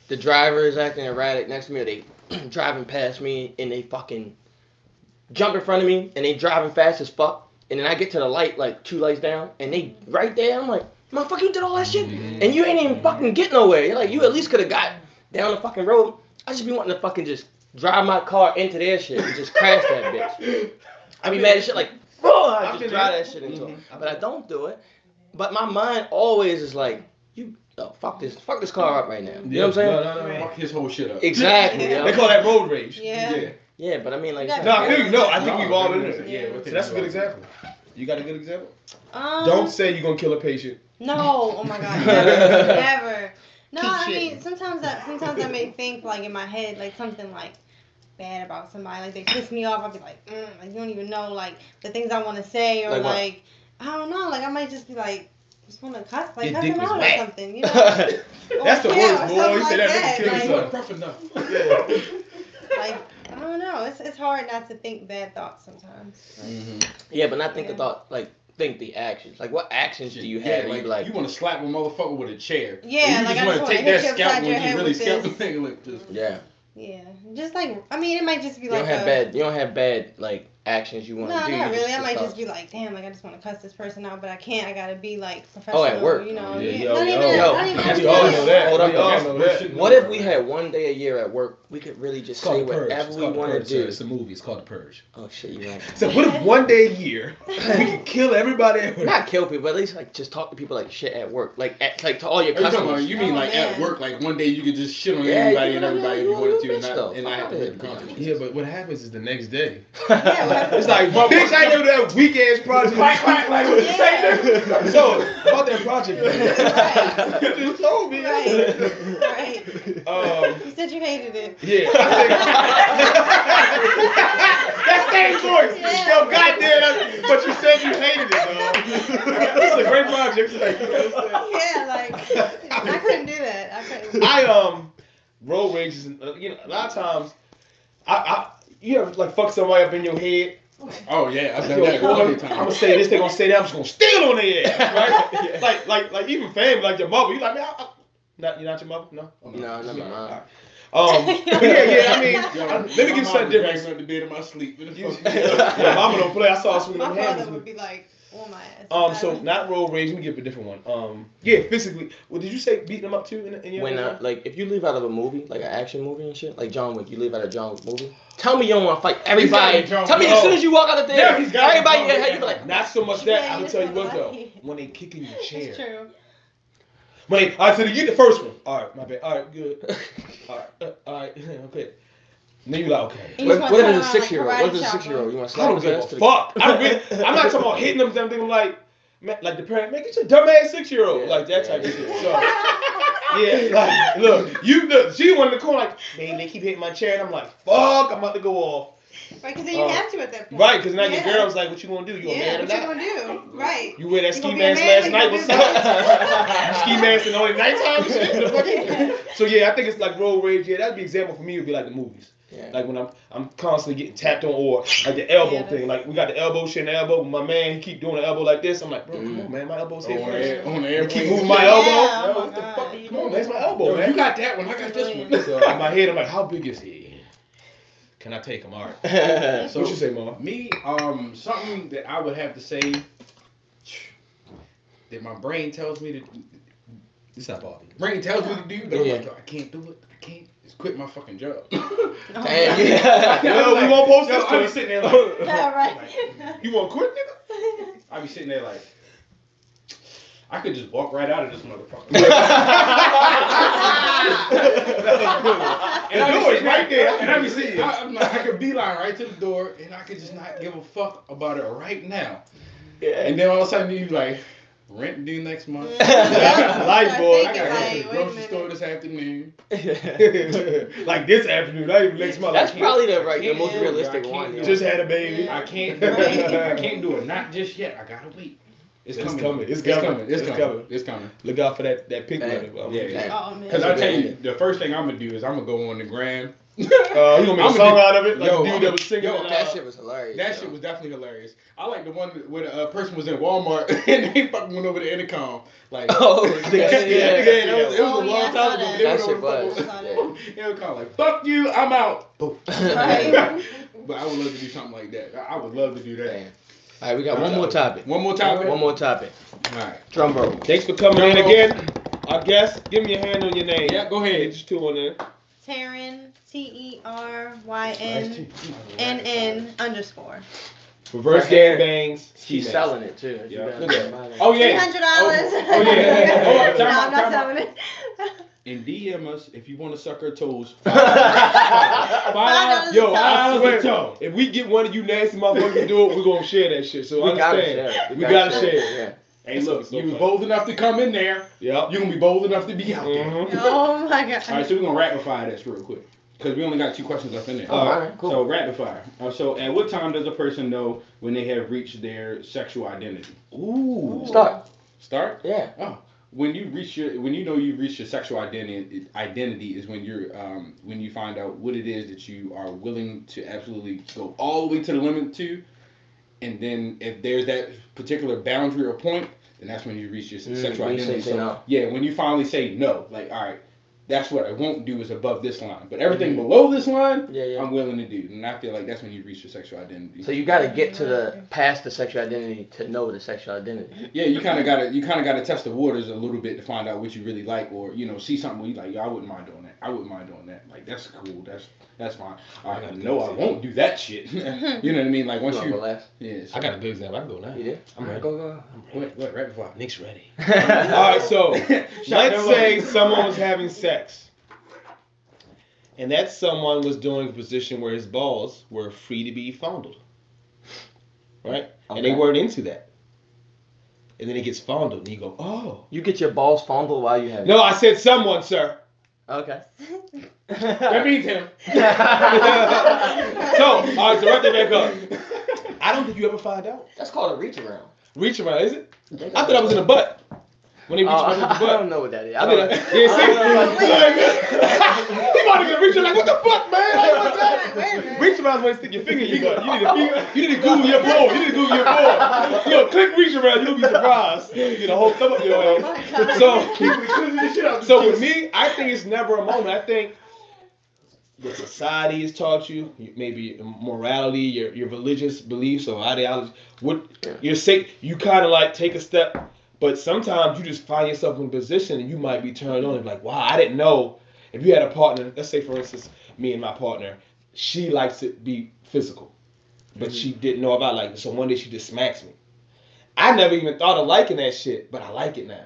The driver is acting erratic next to me, or they driving past me, and they fucking jump in front of me, and they driving fast as fuck. And then I get to the light, like 2 lights down, and they right there. I'm like, motherfucker, you did all that shit, and you ain't even fucking get nowhere. You're like, you at least could have got down the fucking road. I just be wanting to fucking just drive my car into their shit and just crash that bitch. I be mad as shit, like, oh, I just drive that shit into them. But I don't do it. But my mind always is like, fuck this car up right now. You know what I'm saying? No. Fuck his whole shit up. Exactly. Yo. They call that road rage. Yeah. Yeah, but I mean, like, Yeah. No, I feel you. No, I think No, we've all been yeah. there. Yeah. So that's a good example. You got a good example? Um, Don't say you're gonna kill a patient. No, oh my God, never. No, Keep I shitting. mean, sometimes I may think, like, in my head, like, something, like, bad about somebody. Like, they piss me off, I'll be like, like, you don't even know, like, the things I want to say, or, Like what? like, I don't know, like, I might just be like, just want to cuss, like, Your cuss dick him is out wet. or something, you know? That's the Or, worst, or boy. something You say like that, nigga kill like, yourself. Rough enough. Yeah. like, I don't know, it's hard not to think bad thoughts sometimes. Like, yeah, but not think the Yeah. thought, like, think the actions. Like, what actions do you have? Yeah, You like, you want to slap a motherfucker with a chair. Yeah, And like, you I just just want wanna to take hit that you scalp upside when your you head really with scalp the this. thing like this. yeah. yeah, just like, I mean, it might just be You like don't have bad. You don't have bad like actions you want to No, do. not you really. I might thought. just be like, damn, like I just want to cuss this person out, but I can't. I gotta be like professional. Oh, at work. You know. Yeah, Not even. yo. Not even. We We all all know that. Hold up, We all guys. know that. What if we had one day a year at work? We could really just It's called say The Purge. whatever It's we called The want to Purge, do. sir. It's a movie. It's called The Purge. Oh shit, you're right. So what if one day a year we can kill everybody at work? Not kill people, but at least like just talk to people like shit at work, like to all your Are you, talking customers. about, you mean Oh, like at man. work, like one day you could just shit on Yeah, anybody you and know, everybody if you you wanted to a and bitch, not, though. and not have to pay the consequences. Yeah, but what happens is the next day. Yeah, what happened? It's like, bitch, I know that weak ass project. Quack, like what you Yeah. say? So, about that project. Right. You just told me. Right. Right. You said you hated it. Yeah. That same voice. Yeah. Yo, goddamn. But you said you hated it, dog. This is a great project. Like, you know what I'm saying? Yeah, like I couldn't do that. I couldn't. Road rage is, you know, a lot of times, you ever like fuck somebody up in your head? Oh yeah, I've done Yo, that boy, plenty I'm of gonna times. say this, they gonna say that. I'm just gonna steal on their ass, right? like even family, like your mother. You like, man, you're not your mother, no. No, not my mom. Yeah. I mean, Yo, let me give you something different. Dragged me up to bed in my sleep. Yeah, mama don't play. I saw her swinging My them father hands. would be like, on my ass. So not road rage. Let me give a different one. Yeah, physically. Well, did you say beating them up too in your? When like if you leave out of a movie, like an action movie and shit, like John Wick, you leave out of John Wick movie. Tell me you don't want to fight everybody. Tell me as soon as you walk out of the theater, everybody in your head, you be like, not so much that. I will tell you what though. When they kick in your chair. It's true. Wait, all right, so you get the first one. All right, my bad. All right, good. All right, okay. And then you like, okay. What if it's a 6-year-old? What if it's a 6-year-old? You want to I slap don't his give ass a to the fuck. I'm not talking about hitting them. I'm thinking like the parent, man, get your dumb ass 6-year-old, like that type of shit. So, yeah, like look, she went in the corner like, man, they keep hitting my chair, and I'm like, fuck, I'm about to go off. Right, because then you have to at that point. Right, because now your girl's like, what you gonna do? You a man or what not? you gonna do? Right. You wear that ski mask last night? What's up? You ski mask in only nighttime? So yeah, I think it's like road rage. Yeah, that'd be an example for me. Would be like the movies. Yeah. Like when I'm constantly getting tapped on, or like the elbow thing. Like we got the elbow shit in the elbow. My man, he keep doing the elbow like this. I'm like, bro, come on, man, my elbow's here first. On the airplane. Keep moving my elbow. Yeah, Yo, what the fuck? Come on, man, it's my elbow, man. You got that one. I got this one. So in my head, I'm like, how big is he? Can I take him? All right. So what you say, Mama? Me, something that I would have to say that my brain tells me to. It's not bothering. Brain tells me to do, but Yeah. I'm like, I can't do it. I can't. Just quit my fucking job. Damn, yeah. Yo, we won't post this. I be sitting there like, Yeah, right. You want to quit, nigga? I be sitting there like, I could just walk right out of this motherfucker. And I The door is right there. And I be sitting, I'm like, I could beeline right to the door, and I could just not give a fuck about it right now. Yeah. And then all of a sudden you like, rent due next month. Life, boy. I gotta go to the Wait a grocery minute. store this afternoon. Like this afternoon, not even next month. That's I probably the can't most do it. realistic I one. can't yo. do just had a baby. I can't do it. I can't do it. Not just yet. I gotta wait. It's It's coming. coming. It's It's coming. coming. It's It's coming. coming. It's coming. Look out for that pink Dang. one. Yeah. Oh, man. Because I tell you, the first thing I'm gonna do is I'm gonna go on the gram. You gonna make a I'm song gonna out of it? Like yo, the dude that was singing. yo, That shit was hilarious. That yo. shit was definitely hilarious. I like the one where a person was in Walmart and they fucking went over the intercom. Like, Oh, yeah, yeah. it was a Oh, long yeah, I time saw ago. that. They That went shit over was. the I saw fucking- They were kind of like, fuck you, I'm out. Boom. Right. But I would love to do something like that. I would love to do that. Damn. All right, we got one more topic. One more topic? One more topic. All right. Drum roll. Thanks for coming in again. I guess. Give me a hand on your name. Yeah, go ahead. Just two on there. Teryn, TERYNNN _. Reverse hair. gangbangs. She's selling it too. Yeah. You Look gotta at buy that. Oh, yeah. $300. Oh, yeah. Oh, time No, out, I'm not time out. selling it. And DM us if you want to suck her toes. $5 Yo, a I toe. swear, toe. if we get one of you nasty motherfuckers to do it, we're gonna share that shit. So We gotta understand. share it. We gotta share it. Yeah. Hey, That's look, so you was funny. bold enough to come in there. Yep. You're going to be bold enough to be out there. Mhm. Oh my god. All right, so we're going to rapid fire this real quick. Because we only got 2 questions left in there. Oh, all right, cool. So, rapid fire. So, at what time does a person know when they have reached their sexual identity? Ooh. Start. Start? Yeah. Oh. When you know you've reached your sexual identity is when you're when you find out what it is that you are willing to absolutely go all the way to the limit to, and then if there's that particular boundary or point, then that's when you reach your sexual when you identity. say no. Yeah, when you finally say no, like all right, that's what I won't do is above this line, but everything below this line, Yeah. I'm willing to do, and I feel like that's when you reach your sexual identity. So you gotta get to the past the sexual identity to know the sexual identity. Yeah, you kind of gotta test the waters a little bit to find out what you really like, or see something where you like, I wouldn't mind doing that. I wouldn't mind doing that. Like that's cool. That's fine. All right, no, I won't do that shit. You know what I mean? Like once You you, wanna go last? yeah. So, I got a good example. I can go now. You did? I'm ready. Go. What? Right before. Nick's ready. All All right, so let's Shotgun say loaded. someone was having sex, and that someone was doing a position where his balls were free to be fondled, right? And they Okay. weren't into that. And then it gets fondled, and you go, "Oh." You get your balls fondled while you have No, I said someone, sir. Okay. That means him. So, all right, so right there back up. I don't think you ever find out. That's called a reach around. Reach around, is it? I thought I was in the butt. When they reach around with the I butt. don't know what that is. I mean, he about to get reach around like, what the fuck, man? Like, what's that? Reach around is when you stick your finger in your butt. You need to Google your board. You need to Google your board. Yo, click reach around, you'll be surprised. You get a whole thumb up your ass. So with me, I think it's never a moment. I think what society has taught you, maybe morality, your religious beliefs or ideology. What you're saying, you kind of like take a step, but sometimes you just find yourself in a position and you might be turned on and be like, wow, I didn't know. If you had a partner, let's say for instance, me and my partner, she likes to be physical, but she didn't know about like. So one day she just smacks me. I never even thought of liking that shit, but I like it now.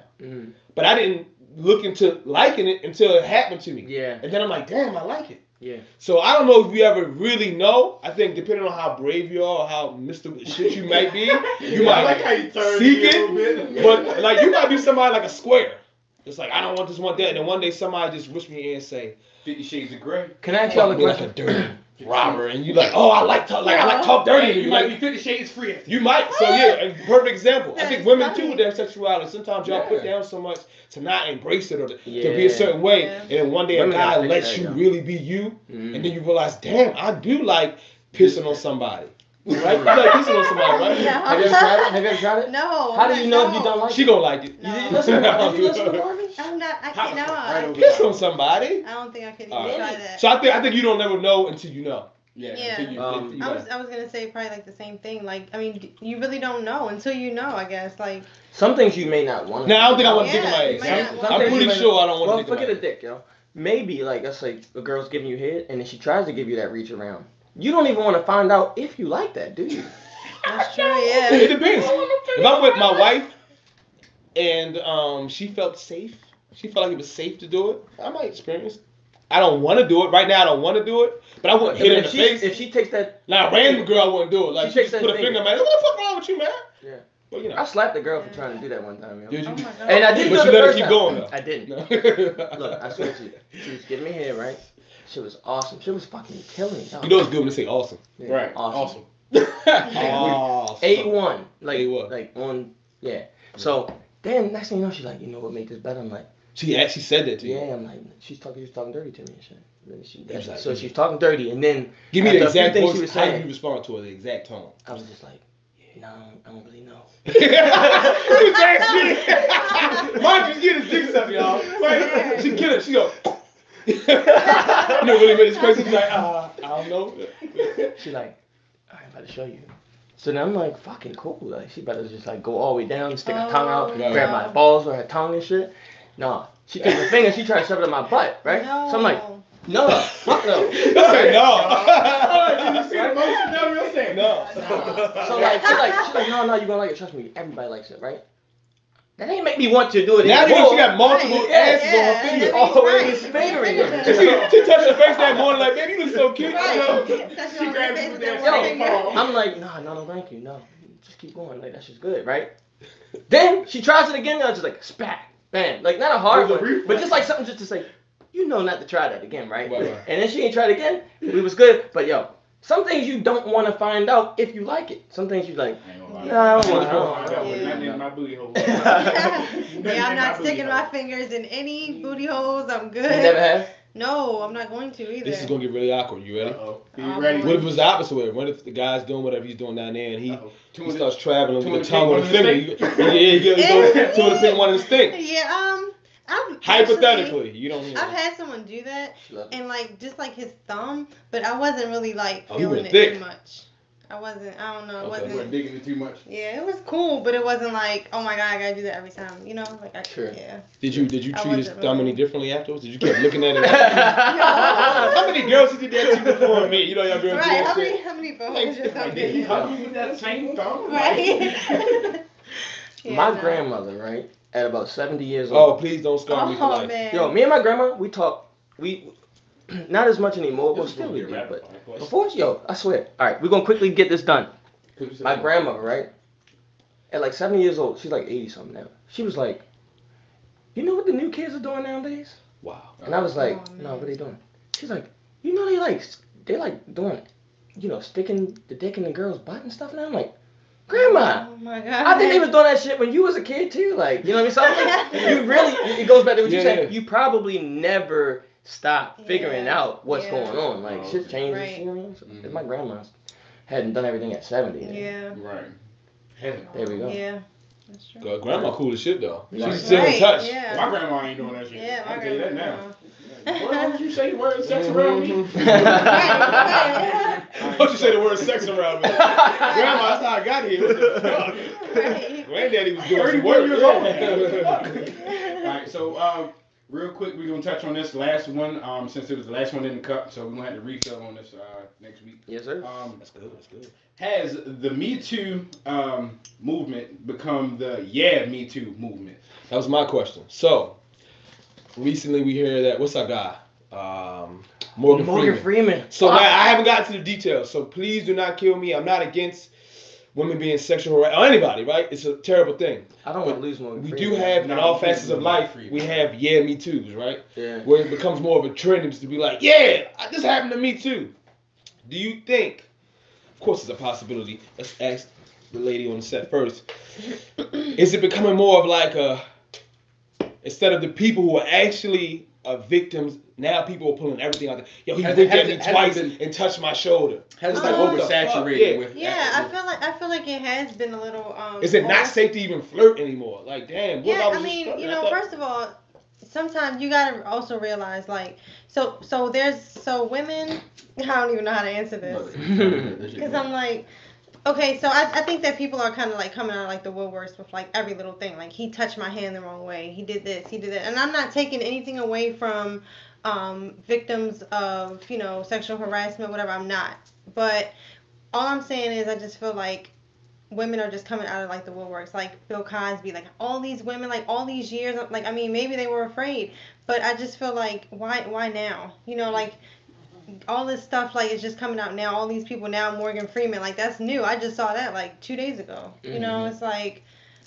But I didn't look into liking it until it happened to me. Yeah. And then I'm like, damn, I like it. Yeah. So I don't know if you ever really know. I think depending on how brave you are or how Mr. Shit you might be, you might like how you turn seek a little it. bit. But like you might be somebody like a square. It's like I don't want this, want that, and then one day somebody just whisper me in and say, 50 Shades of Grey. Can I ask y'all a "Fuck me like question? a dirty robber," and you like, "Oh, I like talk dirty to you." You might Like be 50 Shades free. you might. So yeah, a perfect example. I think That's women funny. too with their sexuality. Sometimes y'all put Yeah. down so much to not embrace it or to be a Yeah. certain way, Yeah. and then one day Women a guy gotta figure lets that you out. really be you, Mhm. and then you realize, damn, I do like pissing on somebody. Right? You like pissing on somebody, right? No. Have you ever tried it? Have you ever tried it? No. How do you know if you don't like She it? gonna like it. No. Did you listen to Marvin? I'm not. I Hot can't. No. right over Piss on somebody. I don't think I could All even right. try that. So I think you don't never know until you know. Yeah. Until you I I was gonna say probably like the same thing. Like I mean, you really don't know until you know. I guess like. Some things you may not want to. Now I don't think I want to Yeah, dick in my you ass. might not want I'm to. pretty sure I don't want Well, to dick in my forget a ass. dick, yo. Maybe like let's say a girl's giving you head, and then she tries to give you that reach around. You don't even want to find out if you like that, do you? That's true. Yeah. It depends. If I'm with my wife and she felt safe, she felt like it was safe to do it, I might experience it. I don't want to do it. Right now I don't want to do it, but I wouldn't hit her in the face. If she takes that, Now a random girl I wouldn't do it. Like She she takes just that put a finger. finger in my head. What the fuck wrong with you, man? Yeah. But you know. I slapped a girl for trying to do that one time, yo. Did you? Oh my god. And I didn't But do you it the let her first keep time. going though. I didn't. No. Look, I swear to you, she was giving me head, right? She was awesome. She was fucking killing. Yo. You know it's good when they say awesome. Yeah, Right. Awesome. Awesome. A1. Like, A1. like on, yeah. So then next thing you know, she's like, you know what, make this better? I'm like, She actually said that to you. yeah. I'm like, she's talking dirty to me and shit. Then Exactly. so she's talking dirty, and then Give me the after a few exact things she voice. was How do saying, you respond to her? The exact tone. I was just like, no, I don't really know. You asked me. Mind you, get his dick up, y'all. Like, she kill it. She go. You know, really made this crazy. She's like, I don't know. She's like, I'm about to show you. So then I'm like, fucking cool. Like, she better just like go all the way down, stick her tongue out, Oh, grab my balls with her tongue and shit. Nah, she takes her finger, she tries to shove it in my butt, right? No. So I'm like, no, fuck no. Don't say no. You see the motion? No, real thing. No. So like, she's like, no, you're gonna like it. Trust me, everybody likes it, right? That ain't make me want to do it Now you anymore. know she got multiple Right. asses Yeah, on her finger. yeah. Always Right. fingering it. She touched her face that morning like, baby, you look so cute. Right. She grabs you with that Yo, same palm. I'm like, no, thank you, no. Just keep going, like, that's just good, right? Then she tries it again, and I was just like, spat, bam. Like, not a hard It was a one, reflex. but just like something just to say, you know not to try that again, right? Right. And then she ain't tried again, we was good, but yo, some things you don't want to find out if you like it. Some things you like, I ain't gonna lie. no, I don't I want got to. nothing in my booty hole. Yeah, I'm not sticking my fingers in any booty holes. I'm good. You never have? No, I'm not going to either. This is gonna get really awkward. You ready? Uh-oh. You ready? What if it was the opposite way? What if the guy's doing whatever he's doing down there and he Uh-oh. starts traveling Two with in the the tongue pink, on the one in finger? the You go two in the pink, one in the stink. Yeah, I've Hypothetically, you don't. I've had someone do that, She loved it. and like just like his thumb, but I wasn't really like Oh, you feeling went it thick. too much. I wasn't. I don't know. It Okay. You wasn't. weren't digging it too much. Yeah, it was cool, but it wasn't like, oh my god, I gotta do that every time. You know, like I. Sure. Yeah. Did you I treat his wasn't thumb really- any differently afterwards? Did you keep looking at it? How many girls did that to before me? You know y'all girls do Right. that shit. How many bones your thumb Did he is? hug you with that same thumb? Right. Yeah, My no. grandmother, right, at about 70 years Oh, old. please don't scar me for Oh life. man. Yo, me and my grandma, we talk, we, not as much anymore, well, still we do, but before, yo, I swear. All right, we're going to quickly get this done. My grandmother, right, at like 70 years old, she's like 80 something now. She was like, you know what the new kids are doing nowadays? Wow. And I was like, Oh, no, man. what are they doing? She's like, you know they like doing, you know, sticking the dick in the girl's butt and stuff. And I'm like, Grandma, Oh my god. I think they was doing that shit when you was a kid too. Like, you know what I mean? Something like, you really, it goes back to what you Yeah, said. yeah. You probably never stop figuring Yeah, out what's yeah. going on. Like, Oh, shit okay. changes. Right. You know what I mean? So, Mhm. if my grandma hadn't done everything at 70. Yeah. Right. There we go. Yeah. That's true. Grandma cool as shit though. Right. She's still in Right, touch. yeah. My grandma ain't doing that shit. Yeah, my I tell you that grandma. now. Don't you say the word sex around me? Don't you say the word sex around me? Grandma, that's how I got here. What the fuck? Right. Granddaddy was doing some 31 work. years old. Alright, so real quick, we're gonna touch on this last one, since it was the last one in the cup, so we're gonna have to refill on this next week. Yes, sir. That's good. That's good. Has the Me Too movement become the Yeah Me Too movement? That was my question. So, recently we hear that, what's our guy? Morgan Freeman. So now I haven't gotten to the details, so please do not kill me. I'm not against women being sexual harassed, or anybody, right? It's a terrible thing. I don't want to lose Morgan We Freeman. do have, in all facets of life, we have Yeah Me Too's, right? Yeah. Where it becomes more of a trend is to be like, yeah, this happened to me too. Do you think, of course it's a possibility, let's ask the lady on the set first, is it becoming more of like a, instead of the people who are actually victims, now people are pulling everything out there. Yo, he looked at me twice and touched my shoulder. Has it like oversaturated with? Yeah, I feel like it has been a little. Is it not safe to even flirt anymore? Like, damn. What Yeah, I mean, you know, first of all, sometimes you gotta also realize, like, so women. I don't even know how to answer this because I'm like. Okay, so I think that people are kind of like coming out of like the woodworks with like every little thing. Like, he touched my hand the wrong way. He did this. He did that. And I'm not taking anything away from victims of, you know, sexual harassment, whatever. I'm not. But all I'm saying is I just feel like women are just coming out of like the woodworks. Like Bill Cosby, like all these women, like all these years. Like, I mean, maybe they were afraid. But I just feel like, why now? You know, like, all this stuff like is just coming out now. All these people now, Morgan Freeman, like that's new. I just saw that like 2 days ago. You know, it's like,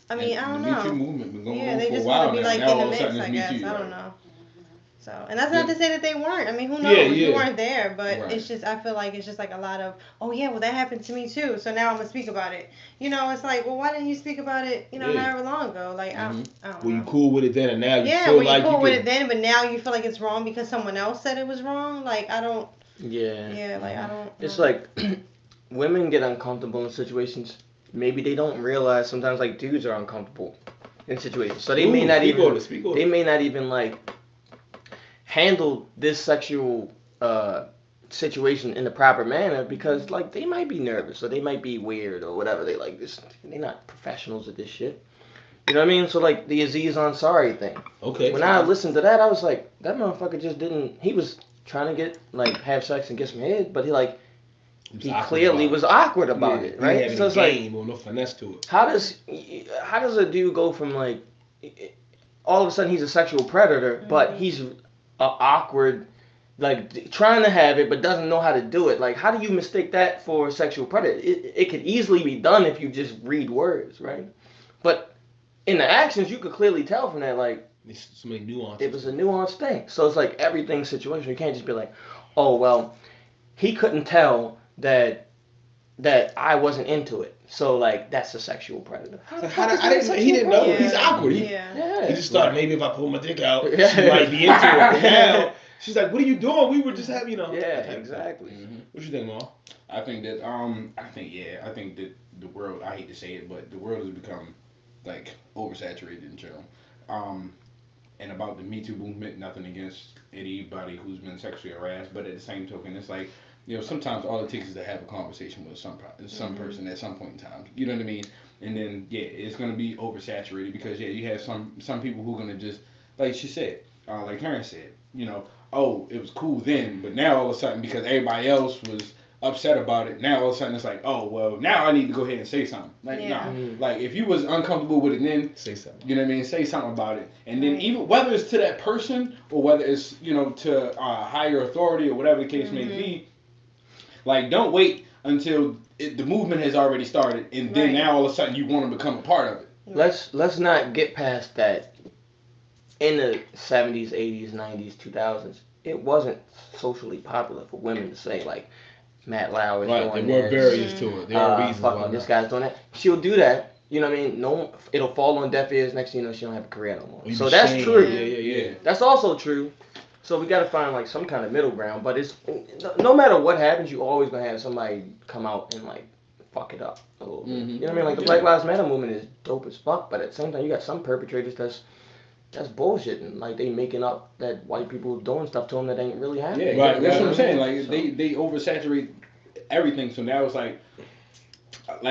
I mean, I don't know. The Me Too movement been going on they for just a while want to be now. like Now in all the of a sudden mix, I it's Me guess. Too, I right? don't know. So, and that's not to say that they weren't. I mean, who knows? Yeah. You weren't there, but Right. it's just, I feel like it's just like a lot of, oh yeah, well that happened to me too. So now I'm gonna speak about it. You know, it's like, well, why didn't you speak about it? You know, Yeah. however long ago? Like, I don't Were you know. cool with it then, and now you Yeah, feel were you like cool you with can, it then, but now you feel like it's wrong because someone else said it was wrong? Like, I don't. Yeah. Yeah, like I don't. It's know. like women get uncomfortable in situations. Maybe they don't realize sometimes like dudes are uncomfortable in situations. So they may not even like handle this sexual situation in the proper manner because like they might be nervous or they might be weird or whatever. They like this. They're not professionals at this shit. You know what I mean? So like the Aziz Ansari thing. Okay. When I listened to that, I was like, that motherfucker just didn't. He was trying to get like have sex and get some head, but he clearly was awkward about it, right? He So it's game like, or no finesse to it. how does a dude go from like all of a sudden he's a sexual predator, but he's awkward, like trying to have it but doesn't know how to do it? Like, how do you mistake that for sexual predator? It could easily be done if you just read words, right? But in the actions, you could clearly tell from that, like, There's so many nuances. it was a nuanced thing. So it's like everything's situational. You can't just be like, oh well, he couldn't tell that I wasn't into it. So like that's a sexual predator. He didn't know. Yeah. He's awkward. Yeah. He just thought maybe if I pull my dick out, she might be into it. But now she's like, "What are you doing? We were just having, you know." Yeah, exactly. What you think, Mom? I think that I think that the world, I hate to say it, but the world has become like oversaturated in general. And about the Me Too movement, nothing against anybody who's been sexually harassed, but at the same token, it's like, you know, sometimes all it takes is to have a conversation with some person at some point in time. You know what I mean? And then it's gonna be oversaturated because you have some people who are gonna just, like she said, like Teryn said, you know, oh, it was cool then, but now all of a sudden because everybody else was upset about it, now all of a sudden it's like, oh well, now I need to go ahead and say something. Like like if you was uncomfortable with it then, Say something. you know what I mean? Say something about it, and then even whether it's to that person or whether it's, you know, to higher authority or whatever the case may be. Like, don't wait until the movement has already started, and then now all of a sudden you want to become a part of it. Let's not get past that. In the 70s, 80s, 90s, 2000s, it wasn't socially popular for women to say like, Matt Lauer is doing there were this. barriers to it. There are reasons Fuck why this guy's doing that. She'll do that. You know what I mean? No, it'll fall on deaf ears. Next thing you know, she don't have a career no more. So that's true. Yeah. That's also true. So we got to find like some kind of middle ground. But it's no matter what happens, you always gonna have somebody come out and like fuck it up a little bit. You know what I mean? Like the Black Lives Matter movement is dope as fuck, but at the same time, you got some perpetrators that's that's bullshit. Like they making up that white people doing stuff to them that ain't really happening. Yeah, Right, that's right. what I'm saying. Like So- they oversaturate everything. So now it's like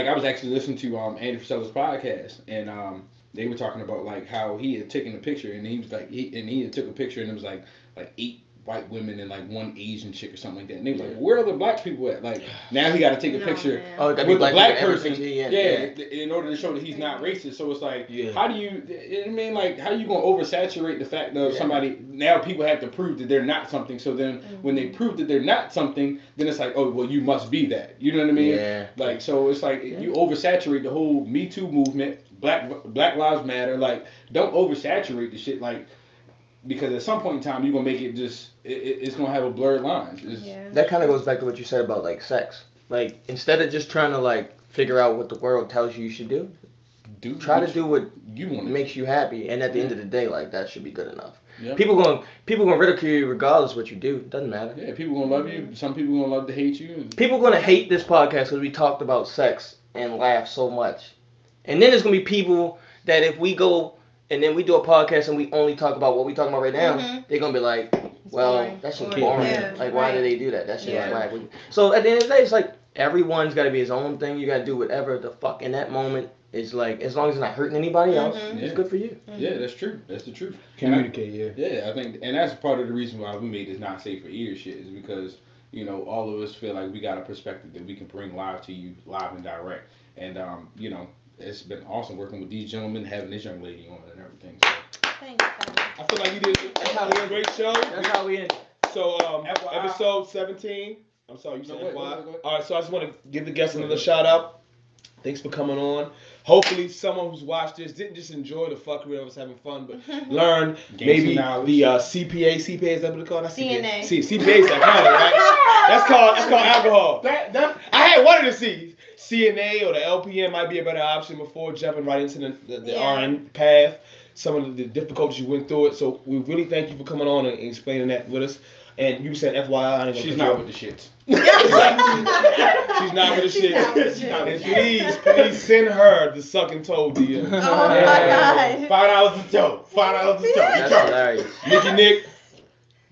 I was actually listening to Andy Frisella's podcast, and they were talking about like how he had taken a picture, and he was like he had took a picture, and it was like 8 white women and like 1 Asian chick or something like that. And they was like, where are the black people at? Like now he got to take a No, picture man. Oh, it gotta be with the black people in every person, picture, yeah, in order to show that he's not racist. So it's like, how do you? I mean, like, how you gonna oversaturate the fact that somebody now people have to prove that they're not something. So then when they prove that they're not something, then it's like, oh, well, you must be that. You know what I mean? Yeah. Like, so it's like you oversaturate the whole Me Too movement, Black Lives Matter. Like, don't oversaturate the shit. Like, because at some point in time you're gonna make it just it's gonna have a blurred lines. That kind of goes back to what you said about like sex. Like instead of just trying to like figure out what the world tells you should do, try to do what you want makes you happy. And at the end of the day, like that should be good enough. Yep. People gonna ridicule you regardless of what you do. It doesn't matter. Yeah, people gonna love you. Some people gonna love to hate you. People gonna hate this podcast because we talked about sex and laugh so much. And then there's gonna be people that if we go and then we do a podcast and we only talk about what we talking about right now, they're gonna be like, well, boring. that shit's Or- boring. yeah, Like, why right. do they do that? That shit Yeah. is whack. So at the end of the day, it's like everyone's got to be his own thing. You got to do whatever the fuck in that moment is like. As long as it's not hurting anybody else, it's Yeah. good for you. Yeah, that's true. That's the truth. Communicate, Yeah, I think, and that's part of the reason why we made this not safe for ears shit is because all of us feel like we got a perspective that we can bring live to you, live and direct, and it's been awesome working with these gentlemen, having this young lady on and everything. So. Thanks, guys. I feel like you did a great show. That's how we end. So, FYI. episode 17. I'm sorry, you said No, wait, FYI. go ahead. All right, so I just want to give the guests another shout out. Thanks for coming on. Hopefully, someone who's watched this didn't just enjoy the fuckery of us having fun, but learn Gain maybe some knowledge. the CPA is that what they call it? CNA. CPA is alcoholic, right? That's called alcohol. I had one of the C's. CNA or the LPN might be a better option before jumping right into the RN path. Some of the difficulties you went through it. So we really thank you for coming on and explaining that with us. And you said FYI, I ain't gonna She's cut not you with off. the shits. She's not with the shit. not with the shit. And please send her the sucking toe DM. Oh my God. $5 a toe. $5 a toe. That's hilarious. Nicky Nick,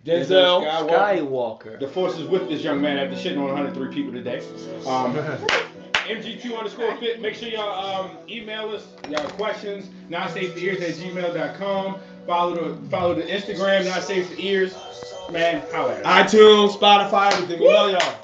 Denzel. Skywalker. The force is with this young man after shitting on 103 people today. MG2_fit. Make sure y'all email us y'all questions. notsafeforears@gmail.com. Follow the Instagram. Not safe for ears. Man, holla at us. iTunes, Spotify, everything. We love y'all.